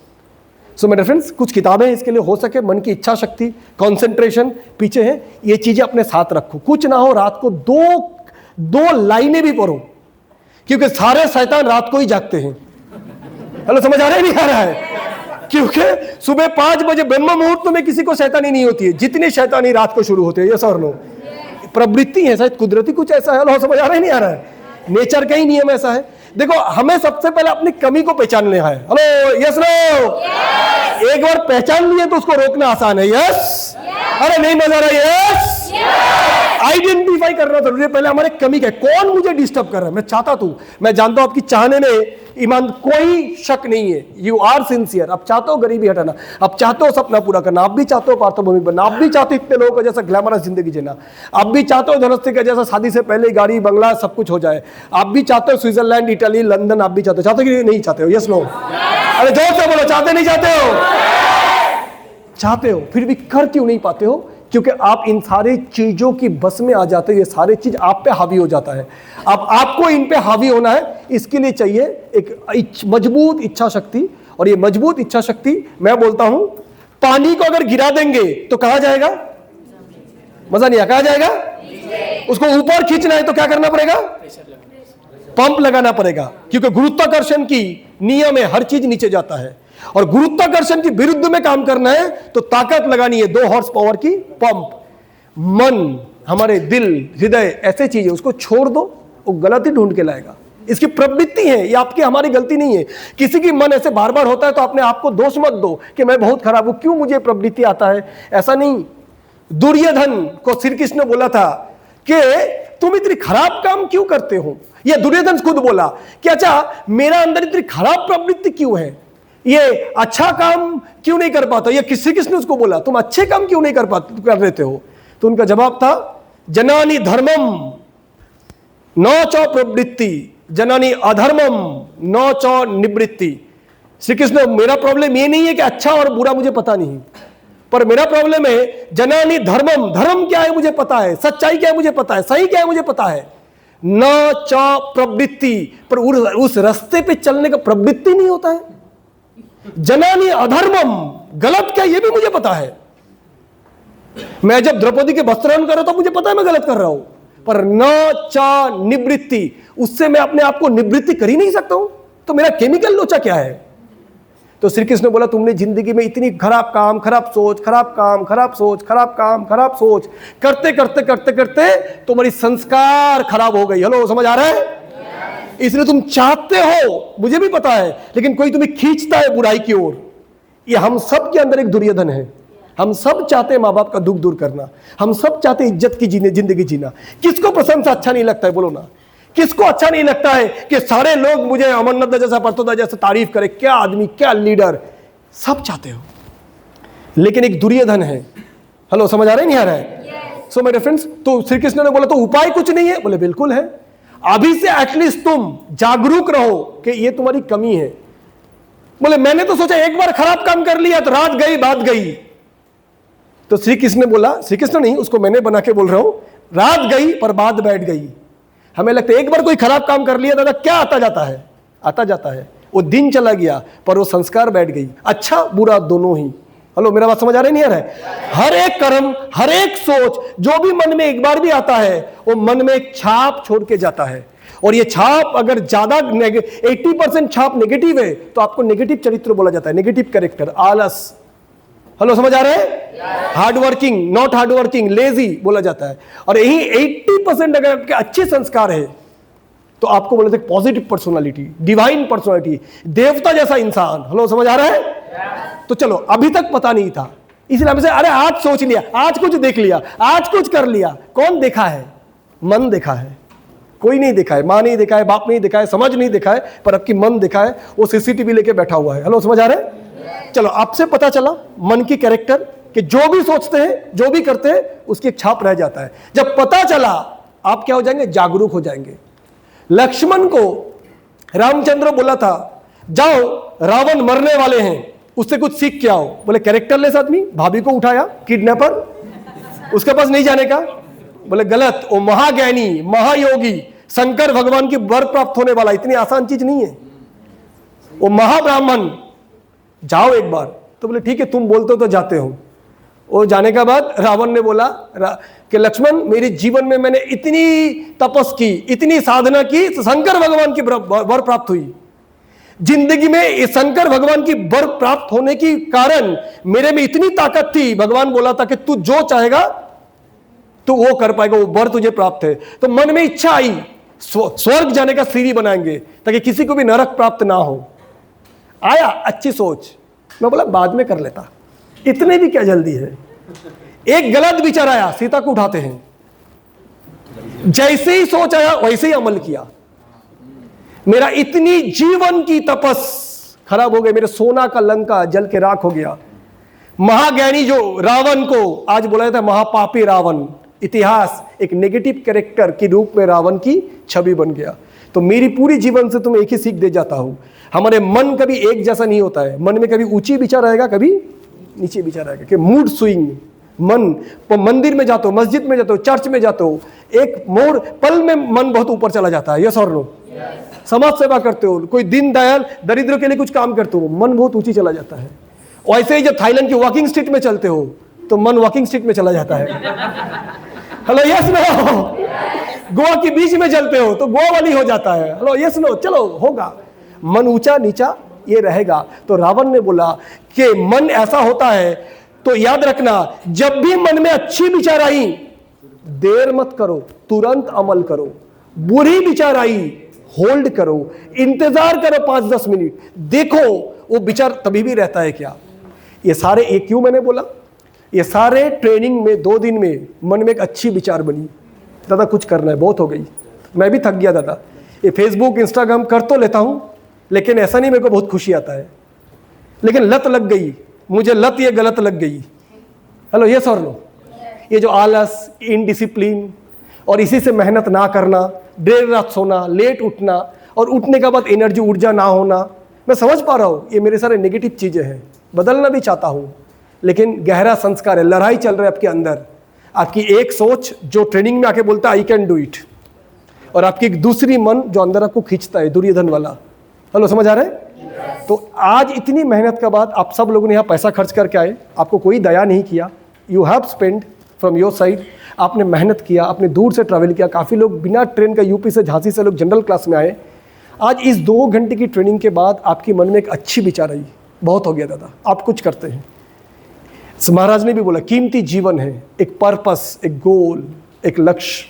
सो मेरे फ्रेंड्स, कुछ किताबें इसके लिए, हो सके मन की इच्छा शक्ति, कंसंट्रेशन पीछे है, ये चीजें अपने साथ रखो। कुछ ना हो रात को 2 लाइनें भी पढ़ो, क्योंकि सारे शैतान रात को ही जागते हैं। हेलो, समझ आ रहा है नहीं आ रहा है? क्योंकि सुबह 5 बजे ब्रह्म मुहूर्त में किसी को शैतानी नहीं होती है, जितनी शैतानी रात को शुरू होती है। यस और नो? प्रवृत्ति है, शायद कुदरती कुछ ऐसा है। हेलो, समझ आ रहा है नहीं आ रहा है? नेचर का ही नियम ऐसा है। देखो, हमें सबसे पहले अपनी कमी को पहचानना है। Hello, yes no? एक बार पहचान लिए तो उसको रोकना आसान है। यस? अरे नहीं मजा आ रहा है? यस? आइडेंटिफाई करना जरूरी है पहले हमारे कमी का, कौन मुझे डिस्टर्ब कर रहा है। मैं चाहता हूं, मैं जानता हूं आपकी चाहने में ईमान कोई शक नहीं है, यू आर सिंसियर। आप चाहते हो गरीबी हटाना, आप चाहते हो सपना पूरा करना, आप भी चाहते हो पार्थभूमि बनना, आप भी चाहते हो इतने लोगों का जैसा ग्लैमरस जिंदगी जीना, आप भी चाहते हो धनस्ती का जैसा शादी से पहले गाड़ी बंगला सब कुछ हो जाए, आप भी चाहते हो स्विट्जरलैंड इटली लंदन, आप भी चाहते हो कि नहीं चाहते हो? Yes no? अरे जोर से बोलो, चाहते नहीं चाहते हो? चाहते हो, फिर भी कर क्यों नहीं पाते हो? क्योंकि आप इन सारी चीजों की बस में आ जाते हो, ये सारी चीज आप पे हावी हो जाता है। अब आपको इन पे हावी होना है, इसके लिए चाहिए एक मजबूत इच्छा शक्ति। और ये मजबूत इच्छा शक्ति, मैं बोलता हूं, पानी को अगर गिरा देंगे तो कहां जाएगा? मजा नहीं आया, कहां जाएगा? उसको ऊपर खींचना है तो क्या करना पड़ेगा? पंप लगाना पड़ेगा, क्योंकि गुरुत्वाकर्षण की नियम है, हर चीज नीचे जाता है। और गुरुत्वाकर्षण की विरुद्ध में काम करना है तो ताकत लगानी है, 2 हॉर्स पावर की पंप। मन, हमारे दिल, हृदय, ऐसे चीज है, उसको छोड़ दो, वो गलत ही ढूंढ के लाएगा। इसकी प्रवृत्ति है, ये आपकी हमारी गलती नहीं है। किसी की मन ऐसे बार बार होता है तो अपने आप को दोष मत दो कि मैं बहुत खराब हूं, क्यों मुझे प्रवृत्ति आता है, ऐसा नहीं। दुर्योधन को श्री कृष्ण ने बोला था कि तुम इतनी खराब काम क्यों करते हो। यह दुर्योधन खुद बोला कि अच्छा, मेरा अंदर इतनी खराब प्रवृत्ति क्यों है, ये अच्छा काम क्यों नहीं कर पाता, या किसने उसको बोला तुम अच्छे काम क्यों नहीं कर लेते हो? तो उनका जवाब था जनानी धर्मम न च प्रवृत्ति जनानी अधर्मम न च निवृत्ति। श्री कृष्ण, मेरा प्रॉब्लम ये नहीं है कि अच्छा और बुरा मुझे पता नहीं, पर मेरा प्रॉब्लम है जनानी धर्मम, धर्म क्या है मुझे पता है, सच्चाई क्या है मुझे पता है, सही क्या है मुझे पता है, न च प्रवृत्ति, पर उस रास्ते पे चलने का प्रवृत्ति नहीं होता है। जनानी अधर्मम, गलत क्या ये भी मुझे पता है। मैं जब द्रौपदी के वस्त्राहरण कर रहा था मुझे पता है मैं गलत कर रहा हूं, पर न च निवृत्ति, उससे मैं अपने आप को निवृत्ति कर ही नहीं सकता हूं, तो मेरा केमिकल लोचा क्या है? तो श्री कृष्ण ने बोला तुमने जिंदगी में इतनी खराब काम, खराब सोच, खराब काम, खराब सोच, खराब काम, खराब सोच करते करते करते करते तुम्हारी संस्कार खराब हो गई। हेलो, समझ आ रहा है? इसलिए तुम चाहते हो, मुझे भी पता है, लेकिन कोई तुम्हें खींचता है बुराई की ओर। ये हम सब के अंदर एक दुर्योधन है। हम सब चाहते हैं माँ बाप का दुख दूर करना, हम सब चाहते हैं इज्जत की जिंदगी जीना। किसको प्रशंसा अच्छा नहीं लगता है, बोलो ना? किसको अच्छा नहीं लगता है कि सारे लोग मुझे अमरनाथ जैसा, परतोदा जैसा तारीफ करे, क्या आदमी, क्या लीडर, सब चाहते हो। लेकिन एक दुर्योधन है। हेलो, समझ आ रहा है नहीं आ रहा है? सो मेरे फ्रेंड्स, तो श्री कृष्ण ने बोला तो उपाय कुछ नहीं है? बोले बिल्कुल है। अभी से एटलीस्ट तुम जागरूक रहो कि ये तुम्हारी कमी है। बोले मैंने तो सोचा एक बार खराब काम कर लिया तो रात गई बात गई। तो श्री कृष्ण ने बोला, श्री कृष्ण नहीं, उसको मैंने बना के बोल रहा हूं, रात गई पर बात बैठ गई। हमें लगता है एक बार कोई खराब काम कर लिया दादा क्या आता जाता है, आता जाता है। वो दिन चला गया पर वो संस्कार बैठ गई, अच्छा बुरा दोनों ही। हेलो, मेरा बात समझ आ रहा है नहीं आ रहा है? हर एक कर्म, हर एक सोच जो भी मन में एक बार भी आता है वो मन में एक छाप छोड़ के जाता है। और ये छाप अगर ज्यादा 80% छाप नेगेटिव है तो आपको नेगेटिव चरित्र बोला जाता है, नेगेटिव कैरेक्टर, आलस। हेलो, समझ आ रहा है? Hard working, not hard working, lazy बोला जाता है। और यही 80% अगर आपके अच्छे संस्कार है तो आपको बोला जाता है पॉजिटिव पर्सनालिटी, डिवाइन पर्सनालिटी, देवता जैसा इंसान। हेलो, समझ आ रहा है? तो चलो, अभी तक पता नहीं था, इसलिए हमसे अरे आज सोच लिया, आज कुछ देख लिया, आज कुछ कर लिया। कौन देखा है? मन देखा है, कोई नहीं देखा है। माँ नहीं देखा है, बाप नहीं देखा है, समाज नहीं देखा है, पर आपकी मन देखा है, वो सीसीटीवी लेके बैठा हुआ है। हेलो, समझ आ रहा है? चलो, आपसे पता चला मन की कैरेक्टर कि जो भी सोचते हैं, जो भी करते हैं, उसकी एक छाप रह जाता है। जब पता चला आप क्या हो जाएंगे? जागरूक हो जाएंगे। लक्ष्मण को रामचंद्र बोला था जाओ रावण मरने वाले हैं, उससे कुछ सीख के आओ। बोले कैरेक्टरलेस आदमी, भाभी को उठाया, किडनैपर, उसके पास नहीं जाने का। बोले गलत, वो महाज्ञानी, महायोगी, शंकर भगवान की वर प्राप्त होने वाला, इतनी आसान चीज नहीं है। वो महाब्राह्मण, जाओ एक बार। तो बोले ठीक है, तुम बोलते हो तो जाते हो। और जाने के बाद रावण ने बोला कि लक्ष्मण, मेरे जीवन में मैंने इतनी तपस की, इतनी साधना की, तो शंकर भगवान की वर प्राप्त हुई। जिंदगी में इस शंकर भगवान की वर प्राप्त होने की कारण मेरे में इतनी ताकत थी, भगवान बोला था कि तू जो चाहेगा तू वो कर पाएगा, वो वर तुझे प्राप्त है। तो मन में इच्छा आई, स्वर्ग जाने का सीढ़ी बनाएंगे ताकि किसी को भी नरक प्राप्त ना हो। आया अच्छी सोच, मैं बोला बाद में कर लेता, इतने भी क्या जल्दी है। एक गलत विचार आया, सीता को उठाते हैं। जैसे ही सोच आया वैसे ही अमल किया। मेरा इतनी जीवन की तपस खराब हो गई, मेरे सोना का लंका जल के राख हो गया। महाज्ञानी जो रावण को आज बोला जाता है महापापी रावण, इतिहास एक नेगेटिव कैरेक्टर के रूप में रावण की छवि बन गया। तो मेरी पूरी जीवन से तुम्हें एक ही सीख दे जाता हूं, हमारे मन कभी एक जैसा नहीं होता है। मन में कभी ऊंची विचार आएगा, कभी नीचे विचार आएगा, कि मूड स्विंग। मन मंदिर में जाते हो, मस्जिद में जाते हो, चर्च में जाते हो, एक मोड़ पल में मन बहुत ऊपर चला जाता है। यस और नो? समाज सेवा करते हो, कोई दीन दयाल दरिद्र के लिए कुछ काम करते हो, मन बहुत ऊंची चला जाता है। वैसे ही जब थाईलैंड की वॉकिंग स्ट्रीट में चलते हो तो मन वॉकिंग स्ट्रीट में चला जाता है। Hello, yes no? गोवा के बीच में चलते हो तो गोवा वाली हो जाता है। Hello, yes no? चलो, होगा। मन ऊंचा नीचा ये रहेगा। तो रावण ने बोला कि मन ऐसा होता है, तो याद रखना जब भी मन में अच्छी विचार आई देर मत करो, तुरंत अमल करो। बुरी विचार आई होल्ड करो, इंतजार करो 5-10 मिनट, देखो वो विचार तभी भी रहता है क्या। ये सारे एक क्यों मैंने बोला, ये सारे ट्रेनिंग में 2 दिन में मन में एक अच्छी विचार बनी, दादा कुछ करना है, बहुत हो गई, मैं भी थक गया दादा। ये फेसबुक इंस्टाग्राम कर तो लेता हूं, लेकिन ऐसा नहीं मेरे को बहुत खुशी आता है, लेकिन लत लग गई। मुझे लत ये गलत लग गई। हेलो, यस और नो? ये जो आलस, इनडिसिप्लिन और इसी से मेहनत ना करना, देर रात सोना, लेट उठना और उठने के बाद एनर्जी, ऊर्जा ना होना, मैं समझ पा रहा हूँ ये मेरे सारे नेगेटिव चीज़ें हैं, बदलना भी चाहता हूँ, लेकिन गहरा संस्कार है, लड़ाई चल रहा है आपके अंदर। आपकी एक सोच जो ट्रेनिंग में आके बोलता है आई कैन डू इट, और आपकी एक दूसरी मन जो अंदर आपको खींचता है, दुर्योधन वाला। हेलो, समझ आ रहा है? तो आज इतनी मेहनत के बाद आप सब लोगों ने यहाँ पैसा खर्च करके आए, आपको कोई दया नहीं किया, you have spend from your side, आपने मेहनत किया, आपने दूर से ट्रैवल किया, काफ़ी लोग बिना ट्रेन का यूपी से, झांसी से लोग जनरल क्लास में आए। आज इस 2 घंटे की ट्रेनिंग के बाद आपकी मन में एक अच्छी विचार आई, बहुत हो गया दादा, आप कुछ करते हैं। महाराज ने भी बोला कीमती जीवन है, एक पर्पस, एक गोल, एक लक्ष्य,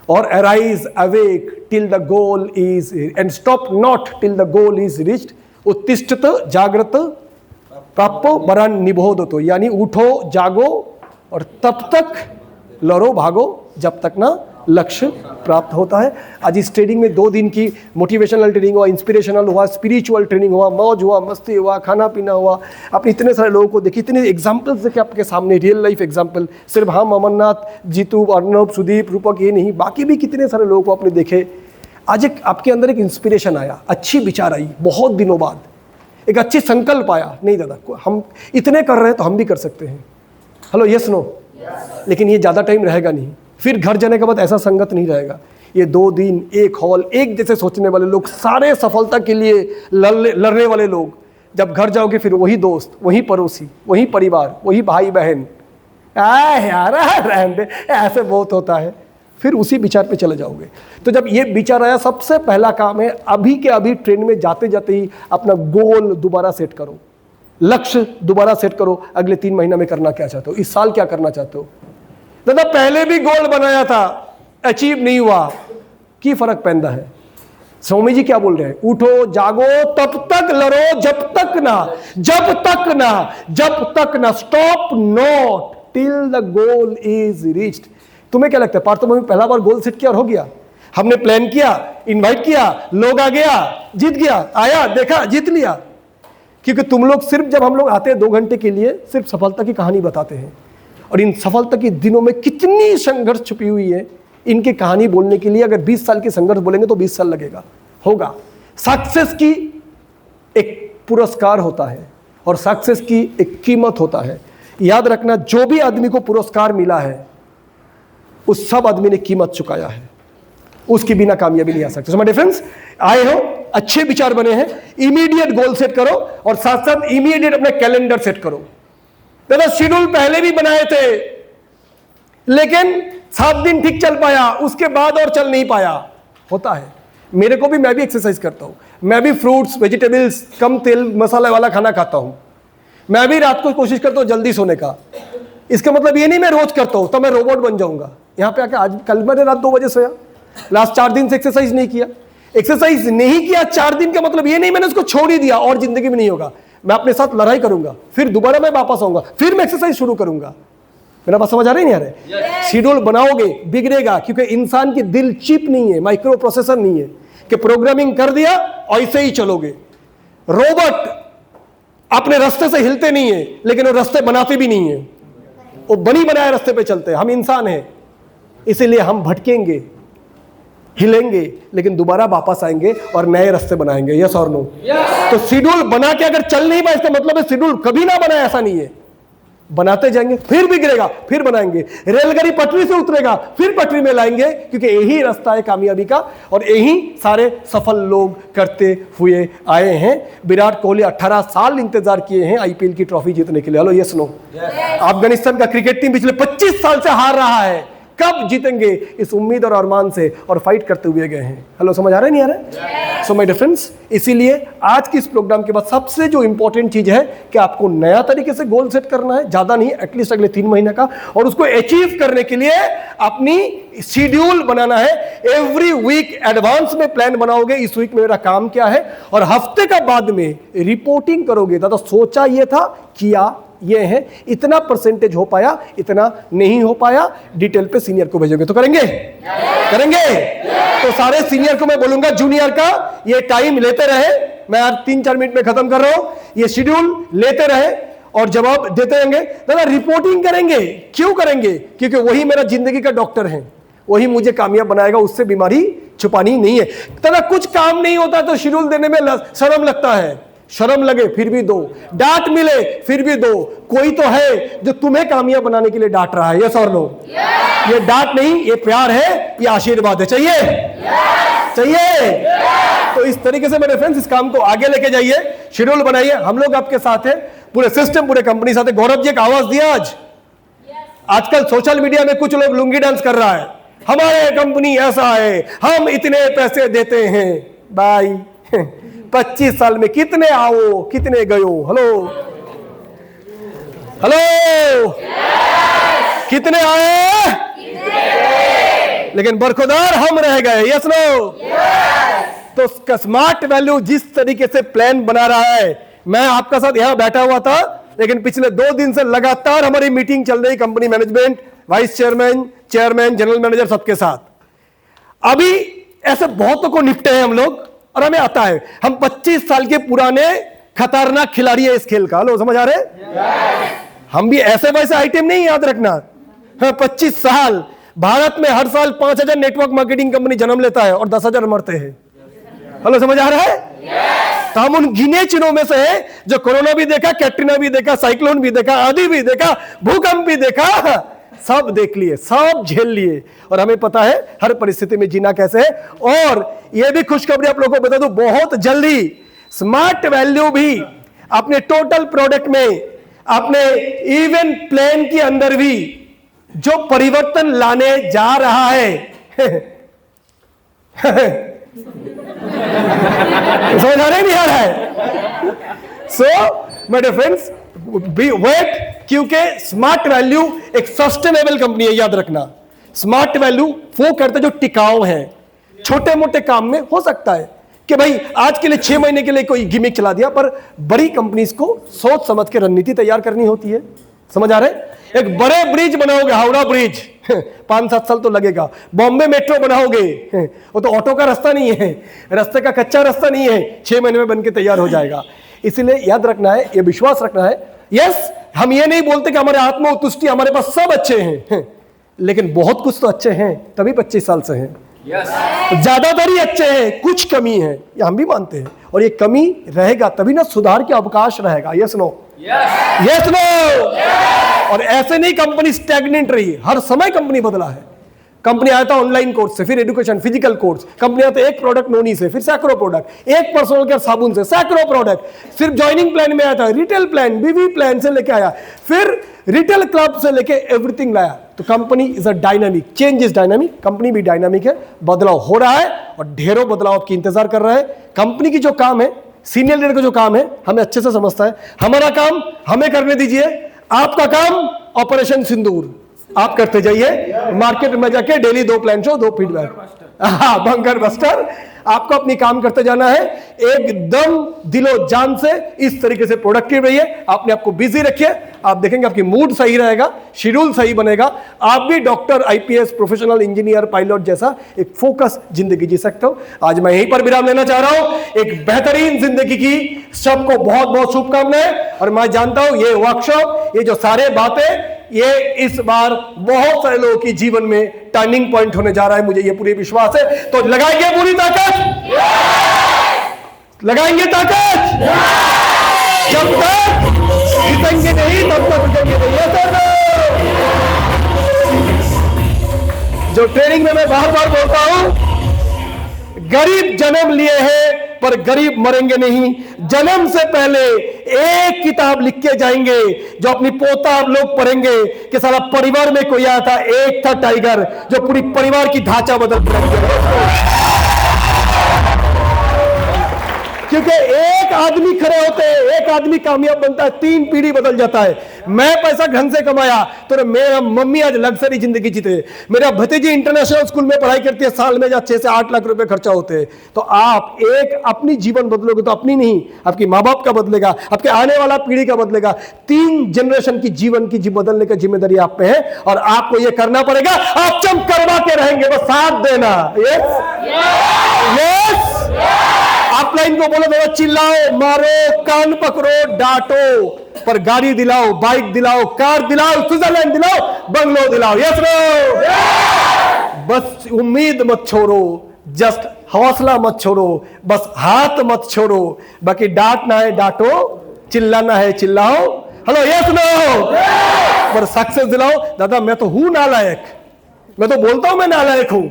और arise awake till the goal is and stop not till the goal is reached, उत्तिष्ठत जागृत प्राप्तो वरान निबोधतो, यानी उठो, जागो और तब तक लड़ो, भागो जब तक ना लक्ष्य प्राप्त होता है। आज इस ट्रेनिंग में 2 दिन की मोटिवेशनल ट्रेनिंग हुआ, इंस्पिरेशनल हुआ, स्पिरिचुअल ट्रेनिंग हुआ, मौज हुआ, मस्ती हुआ, खाना पीना हुआ। आपने इतने सारे लोगों को देखी, इतने एग्जाम्पल्स देखे आपके सामने, रियल लाइफ एग्जाम्पल। सिर्फ हम, अमरनाथ, जीतू, अर्नब, सुदीप, रूपक ये नहीं, बाकी भी कितने सारे लोगों को आपने देखे। आज एक आपके अंदर एक इंस्पिरेशन आया, अच्छी विचार आई, बहुत दिनों बाद एक अच्छी संकल्प आया, नहीं दादा हम इतने कर रहे हैं तो हम भी कर सकते हैं। Hello, yes no? लेकिन ये ज़्यादा टाइम रहेगा नहीं, फिर घर जाने के बाद ऐसा संगत नहीं रहेगा। ये 2 दिन, एक हॉल, एक जैसे सोचने वाले लोग, सारे सफलता के लिए लड़ने वाले लोग, जब घर जाओगे फिर वही दोस्त, वही पड़ोसी, वही परिवार, वही भाई बहन, यार रहने दे, ऐसे बहुत होता है, फिर उसी विचार पे चले जाओगे। तो जब ये विचार आया, सबसे पहला काम है अभी के अभी ट्रेन में जाते जाते ही अपना गोल दोबारा सेट करो, लक्ष्य दोबारा सेट करो। अगले 3 महीना में करना क्या चाहते हो, इस साल क्या करना चाहते हो? दादा पहले भी गोल बनाया था, अचीव नहीं हुआ, की फर्क पैदा है? स्वामी जी क्या बोल रहे हैं? उठो, जागो, तब तक लड़ो जब तक ना stop not till the goal is reached. तुम्हें क्या लगता है पार्थो में पहला बार गोल सेट किया और हो गया? हमने प्लान किया, इनवाइट किया, लोग आ गया, जीत गया, आया, देखा, जीत लिया। क्योंकि तुम लोग सिर्फ, जब हम लोग आते हैं 2 घंटे के लिए, सिर्फ सफलता की कहानी बताते हैं, और इन सफलता के दिनों में कितनी संघर्ष छुपी हुई है, इनकी कहानी बोलने के लिए अगर 20 साल की संघर्ष बोलेंगे तो 20 साल लगेगा, होगा। सक्सेस की एक पुरस्कार होता है और सक्सेस की एक कीमत होता है। याद रखना, जो भी आदमी को पुरस्कार मिला है उस सब आदमी ने कीमत चुकाया है, उसके बिना कामयाबी नहीं आ सकती। समझ डिफरेंस? आए हो, अच्छे विचार बने हैं, इमीडिएट गोल सेट करो और साथ साथ इमीडिएट अपने कैलेंडर सेट करो। दादा शेड्यूल पहले भी बनाए थे, लेकिन 7 दिन ठीक चल पाया, उसके बाद और चल नहीं पाया, होता है। मेरे को भी, मैं भी एक्सरसाइज करता हूं, मैं भी फ्रूट्स, वेजिटेबल्स, कम तेल मसाला वाला खाना खाता हूं, मैं भी रात को कोशिश करता हूं जल्दी सोने का। इसका मतलब ये नहीं मैं रोज करता हूं तो मैं रोबोट बन जाऊंगा। यहां पे आके आज, कल मैंने रात 2 बजे सोया, लास्ट 4 दिन से एक्सरसाइज नहीं किया। एक्सरसाइज नहीं किया 4 दिन का मतलब ये नहीं मैंने उसको छोड़ ही दिया और जिंदगी में नहीं होगा। मैं अपने साथ लड़ाई करूंगा, फिर दोबारा मैं वापस आऊंगा, फिर मैं एक्सरसाइज शुरू करूंगा। मेरा बात समझ आ रही नहीं आ रहा? शेड्यूल बनाओगे, बिगड़ेगा, क्योंकि इंसान की दिल चिप नहीं है, माइक्रो प्रोसेसर नहीं है कि प्रोग्रामिंग कर दिया ऐसे ही चलोगे। रोबोट अपने रास्ते से हिलते नहीं है, लेकिन वो रास्ते बनाते भी नहीं है, वो बनी बनाए रास्ते पे चलते हैं। हम इंसान हैं, इसीलिए हम भटकेंगे, हिलेंगे, लेकिन दोबारा वापस आएंगे और नए रास्ते बनाएंगे। यस और नो? तो शेड्यूल बना के अगर चल नहीं पाए, इसका मतलब है शेड्यूल कभी ना बनाए, ऐसा नहीं है। बनाते जाएंगे, फिर बिगड़ेगा, फिर बनाएंगे। रेलगाड़ी पटरी से उतरेगा, फिर पटरी में लाएंगे, क्योंकि यही रास्ता है कामयाबी का, और यही सारे सफल लोग करते हुए आए हैं। विराट कोहली 18 साल इंतजार किए हैं आईपीएल की ट्रॉफी जीतने के लिए। Hello, yes no? अफगानिस्तान का क्रिकेट टीम पिछले 25 साल से हार रहा है, कब जीतेंगे इस उम्मीद और अरमान से, और फाइट करते हुए गए हैं। हेलो, समझ आ रहा है नहीं आ रहा? सो माय डिफरेंस, इसीलिए आज की इस प्रोग्राम के बाद सबसे जो इंपॉर्टेंट चीज है कि आपको नया तरीके से गोल सेट करना है, ज्यादा नहीं, एटलीस्ट अगले 3 महीने का, और उसको अचीव करने के लिए अपनी शेड्यूल बनाना है। एवरी वीक एडवांस में प्लान बनाओगे, इस वीक में मेरा काम क्या है, और हफ्ते का बाद में रिपोर्टिंग करोगे। दादा सोचा ये था, किया ये है, इतना परसेंटेज हो पाया, इतना नहीं हो पाया, डिटेल पे सीनियर को भेजोगे तो करेंगे? करेंगे? तो सारे सीनियर को मैं बोलूंगा, जूनियर का ये टाइम लेते रहे, मैं आज 3-4 मिनट में खत्म कर रहा हूं, ये शेड्यूल लेते रहे, और जवाब देते रहेंगे। दादा रिपोर्टिंग करेंगे, क्यों करेंगे? क्योंकि वही मेरा जिंदगी का डॉक्टर है, वही मुझे कामयाब बनाएगा, उससे बीमारी छुपानी नहीं है। दादा कुछ काम नहीं होता तो शेड्यूल देने में शर्म लगता है, शर्म लगे फिर भी दो, डांट मिले फिर भी दो। कोई तो है जो तुम्हें कामयाब बनाने के लिए डांट रहा है, यस और नो? ये डांट नहीं, ये प्यार है, ये आशीर्वाद है। चाहिए? चाहिए? तो इस तरीके से मेरे फ्रेंड्स इस काम को आगे लेके जाइए, शेड्यूल बनाइए, हम लोग आपके साथ हैं, पूरे सिस्टम पूरे कंपनी साथ है। गौरव जी एक आवाज दिया आज, आजकल सोशल मीडिया में कुछ लोग लुंगी डांस कर रहा है, हमारे कंपनी ऐसा है, हम इतने पैसे देते हैं। भाई 25 साल में कितने आओ कितने गयो? हेलो हेलो, कितने आए? लेकिन बरखुदार हम रह गए, यस नो? तो उसका स्मार्ट वैल्यू जिस तरीके से प्लान बना रहा है, मैं आपका साथ यहां बैठा हुआ था, लेकिन पिछले 2 दिन से लगातार हमारी मीटिंग चल रही, company management, vice chairman, chairman, general manager, सबके साथ। अभी ऐसे बहुतों को निपटे हैं हम लोग, और हमें आता है, हम 25 साल के पुराने खतरनाक खिलाड़ी है इस खेल का। लो समझ आ रहे? हम भी ऐसे वैसे आइटम नहीं, याद रखना। हाँ, 25 साल भारत में हर साल 5,000 नेटवर्क मार्केटिंग कंपनी जन्म लेता है और 10,000 मरते हैं। हेलो समझ आ रहा है? तो हम उन गिने चुनों में से है जो कोरोना भी देखा, कैटरीना भी देखा, साइक्लोन भी देखा, आंधी भी देखा, भूकंप भी देखा, सब देख लिए, सब झेल लिए, और हमें पता है हर परिस्थिति में जीना कैसे है। और यह भी खुशखबरी आप लोगों को बता दूं, बहुत जल्दी स्मार्ट वैल्यू भी अपने टोटल प्रोडक्ट में, अपने इवेंट प्लान के अंदर भी जो परिवर्तन लाने जा रहा है समझ आ रहा है नहीं आ रहा है? सो मेरे फ्रेंड्स बी वेट, क्योंकि स्मार्ट वैल्यू एक सस्टेनेबल कंपनी है, याद रखना। स्मार्ट वैल्यू वो करते जो टिकाऊ है। छोटे मोटे काम में हो सकता है कि भाई आज के लिए 6 महीने के लिए कोई गिमिक चला दिया, पर बड़ी कंपनीज को सोच समझ के रणनीति तैयार करनी होती है। समझ आ रहे? एक बड़े ब्रिज बनाओगे, हावड़ा ब्रिज 5-7 साल तो लगेगा। बॉम्बे मेट्रो बनाओगे, वो तो ऑटो का रास्ता नहीं है, रास्ते का कच्चा रास्ता नहीं है, 6 महीने में बनके तैयार हो जाएगा। इसलिए याद रखना है, ये विश्वास रखना है। यस, हम ये नहीं बोलते कि हमारे आत्मा तुष्टि, हमारे पास सब अच्छे हैं, लेकिन बहुत कुछ तो अच्छे हैं, तभी 25 साल से हैं। ज्यादातर ही अच्छे हैं, कुछ कमी है, ये हम भी मानते हैं, और ये कमी रहेगा तभी ना सुधार के अवकाश रहेगा। Yes no? Yes no? और ऐसे नहीं कंपनी स्टैग्नेंट रही, हर समय कंपनी बदला है। कंपनी आया था ऑनलाइन कोर्स से, फिर एजुकेशन, फिजिकल कोर्स, कंपनी आता एक प्रोडक्ट नोनी से, फिर सैकड़ों प्रोडक्ट, एक पर्सनल केयर साबुन से सैकड़ों प्रोडक्ट, फिर ज्वाइनिंग प्लान में आया था, रिटेल प्लान, बीवी प्लान से लेके आया, फिर रिटेल क्लब से लेके एवरीथिंग लाया। तो company is a dynamic, change is dynamic, company भी डायनामिक है, बदलाव हो रहा है और ढेरों बदलाव आपकी इंतजार कर रहा है। कंपनी की जो काम है, सीनियर लीडर का जो काम है, हमें अच्छे से समझता है। हमारा काम हमें करने दीजिए, आपका काम ऑपरेशन सिंदूर आप करते जाइए, मार्केट में जाके daily 2 plan show, 2 feedback, bunker buster, आपको अपनी काम करते जाना है एकदम दिलो जान से। इस तरीके से प्रोडक्टिव रहिए, अपने आप को बिजी रखिए, आप देखेंगे आपकी मूड सही रहेगा, शेड्यूल सही बनेगा, आप भी doctor, IPS, professional engineer, pilot जैसा एक फोकस जिंदगी जी सकते हो। आज मैं यहीं पर विराम लेना चाह रहा हूं, एक बेहतरीन जिंदगी की सबको बहुत बहुत शुभकामनाएं। और मैं जानता हूं ये वर्कशॉप, ये जो सारे बातें, ये इस बार बहुत सारे लोगों की जीवन में टर्निंग पॉइंट होने जा रहा है, मुझे ये पूरी विश्वास है। तो लगाएंगे पूरी ताकत, लगाएंगे ताकत, जब तक जीतेंगे नहीं तब तक जीतेंगे नहीं। जो ट्रेनिंग में मैं बार बार बोलता हूं, गरीब जन्म लिए हैं पर गरीब मरेंगे नहीं। जन्म से पहले एक किताब लिख के जाएंगे जो अपनी पोता आप लोग पढ़ेंगे कि सारा परिवार में कोई आया था, एक था टाइगर जो पूरी परिवार की ढांचा बदल दिया। क्योंकि एक आदमी खड़े होते हैं, एक आदमी कामयाब बनता है, 3 पीढ़ी बदल जाता है। मैं पैसा ढंग से कमाया तो मेरा मम्मी आज लग्जरी जिंदगी जीते, मेरा भतीजी इंटरनेशनल स्कूल में पढ़ाई करती है, साल में 6 से 8 लाख रुपए खर्चा होते हैं। तो आप एक अपनी जीवन बदलोगे तो अपनी नहीं, आपकी माँ बाप का बदलेगा, आपके आने वाला पीढ़ी का बदलेगा। 3 जनरेशन की जीवन की बदलने की जिम्मेदारी आप पे है और आपको यह करना पड़ेगा। आप चम करवा के रहेंगे, बस साथ देना। यस, आप लाइन को बोलो, चिल्लाओ, मारो, कान पकड़ो, डांटो, पर गाड़ी दिलाओ, बाइक दिलाओ, कार दिलाओ, स्विट्जरलैंड दिलाओ, बंगलो दिलाओ। Yes no? बस उम्मीद मत छोड़ो, जस्ट हौसला मत छोड़ो, बस हाथ मत छोड़ो। बाकी डांटना है डांटो, चिल्लाना है चिल्लाओ। Hello, yes no? पर सक्सेस दिलाओ। दादा मैं तो हूं नालायक, मैं तो बोलता हूं मैं नालायक हूं,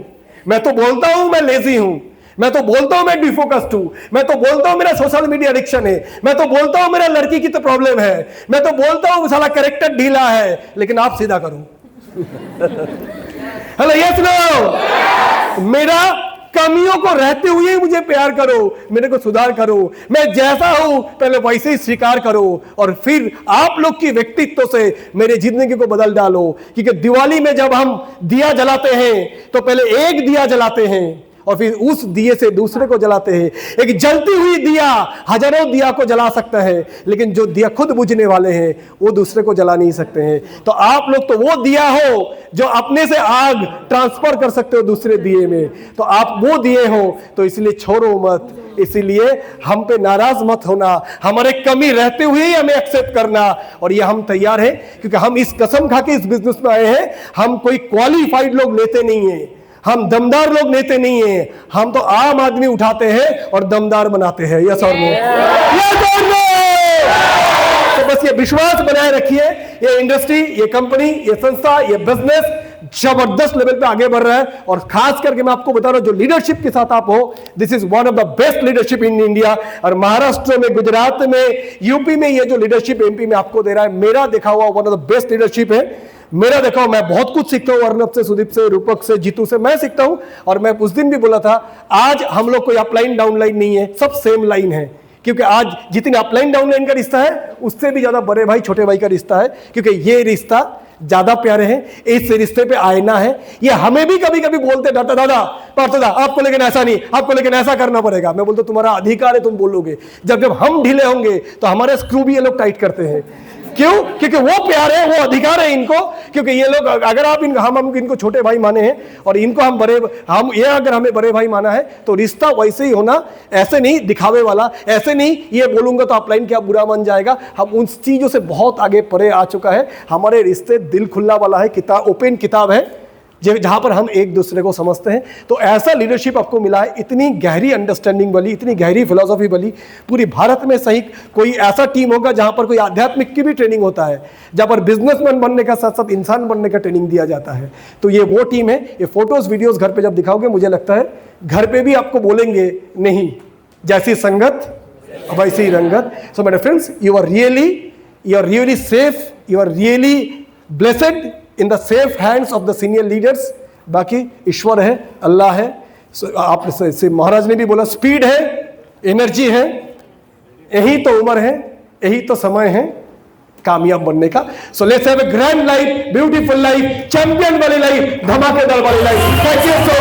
मैं तो बोलता हूं मैं लेजी हूं, मैं तो बोलता हूं मैं डिफोकस्ड हूं, मैं तो बोलता हूं मेरा सोशल मीडिया एडिक्शन है, मैं तो बोलता हूं मेरा लड़की की तो प्रॉब्लम है, मैं तो बोलता हूं साला कैरेक्टर ढीला है, लेकिन आप सीधा करो। Hello, yes no? मेरा कमियों को रहते हुए मुझे प्यार करो, मेरे को सुधार करो, मैं जैसा हूं पहले वैसे ही स्वीकार करो, और फिर आप लोग की व्यक्तित्व से मेरे जिंदगी को बदल डालो। क्योंकि दिवाली में जब हम दिया जलाते हैं तो पहले एक दिया जलाते हैं और फिर उस दिए से दूसरे को जलाते हैं। एक जलती हुई दिया हजारों दिया को जला सकता है, लेकिन जो दिया खुद बुझने वाले हैं वो दूसरे को जला नहीं सकते हैं। तो आप लोग तो वो दिया हो जो अपने से आग ट्रांसफर कर सकते हो दूसरे दिए में, तो आप वो दिए हो। तो इसलिए छोड़ो मत, इसीलिए हम पे नाराज मत होना, हमारे कमी रहते हुए ही हमें एक्सेप्ट करना। और ये हम तैयार हैं, क्योंकि हम इस कसम खा के इस बिजनेस में आए हैं, हम कोई क्वालिफाइड लोग लेते नहीं है, हम दमदार लोग लेते नहीं हैं, हम तो आम आदमी उठाते हैं और दमदार बनाते हैं। यस और नो? यस और नो? तो बस ये विश्वास बनाए रखिए, ये इंडस्ट्री, ये कंपनी, ये संस्था, ये बिजनेस जबरदस्त लेवल पे आगे बढ़ रहा है। और खास करके मैं आपको बता रहा हूं, जो लीडरशिप के साथ आप हो, this is one of the best leadership in India. और महाराष्ट्र में, गुजरात में, यूपी में ये जो लीडरशिप एमपी में आपको दे रहा है, मेरा देखा हुआ one of the best leadership है। मेरा देखो, मैं बहुत कुछ सीखता हूं, अर्नब से, सुदीप से, रूपक से, जीतू से मैं सीखता हूं। और मैं उस दिन भी बोला था, आज हम लोग कोई अपलाइन डाउनलाइन नहीं है, सब सेम लाइन है। क्योंकि आज जितनी अपलाइन डाउनलाइन का रिश्ता है, उससे भी ज्यादा बड़े भाई छोटे भाई का रिश्ता है, क्योंकि ये रिश्ता ज्यादा प्यारे हैं, इस रिश्ते पे आईना है। ये हमें भी कभी कभी बोलते, दादा पार्थदा आपको लेकिन ऐसा नहीं, आपको लेकिन ऐसा करना पड़ेगा। मैं बोलता तुम्हारा अधिकार है, तुम बोलोगे। जब जब हम ढीले होंगे तो हमारे स्क्रू भी ये लोग टाइट करते हैं। क्यों? क्योंकि वो प्यार है, वो अधिकार है इनको। क्योंकि ये लोग, अगर आप हम इनको छोटे भाई माने हैं और इनको हम बड़े, हम ये अगर हमें बड़े भाई माना है, तो रिश्ता वैसे ही होना, ऐसे नहीं दिखावे वाला, ऐसे नहीं ये बोलूंगा तो अपलाइन क्या बुरा मान जाएगा। हम उन चीजों से बहुत आगे परे आ चुका है। हमारे रिश्ते दिल खुला वाला है, किताब ओपन किताब है, जहां पर हम एक दूसरे को समझते हैं। तो ऐसा लीडरशिप आपको मिला है, इतनी गहरी अंडरस्टैंडिंग वाली, इतनी गहरी फिलॉसफी वाली। पूरी भारत में सही कोई ऐसा टीम होगा जहां पर कोई आध्यात्मिक की भी ट्रेनिंग होता है, जहां पर बिजनेसमैन बनने का साथ साथ इंसान बनने का ट्रेनिंग दिया जाता है। तो ये वो टीम है। ये फोटोज वीडियोस घर पे जब दिखाओगे, मुझे लगता है घर पे भी आपको बोलेंगे, नहीं जैसी संगत वैसी ही रंगत। So my friends, you are really safe, you are really blessed in the safe hands of the senior leaders. बाकी ईश्वर है, अल्लाह है। आप से महाराज ने भी बोला, स्पीड है, एनर्जी है, यही तो उम्र है, यही तो समय है कामयाब बनने का। So let's have a grand life, beautiful life, champion वाली लाइफ, धमाकेदार वाली लाइफ। Thank you.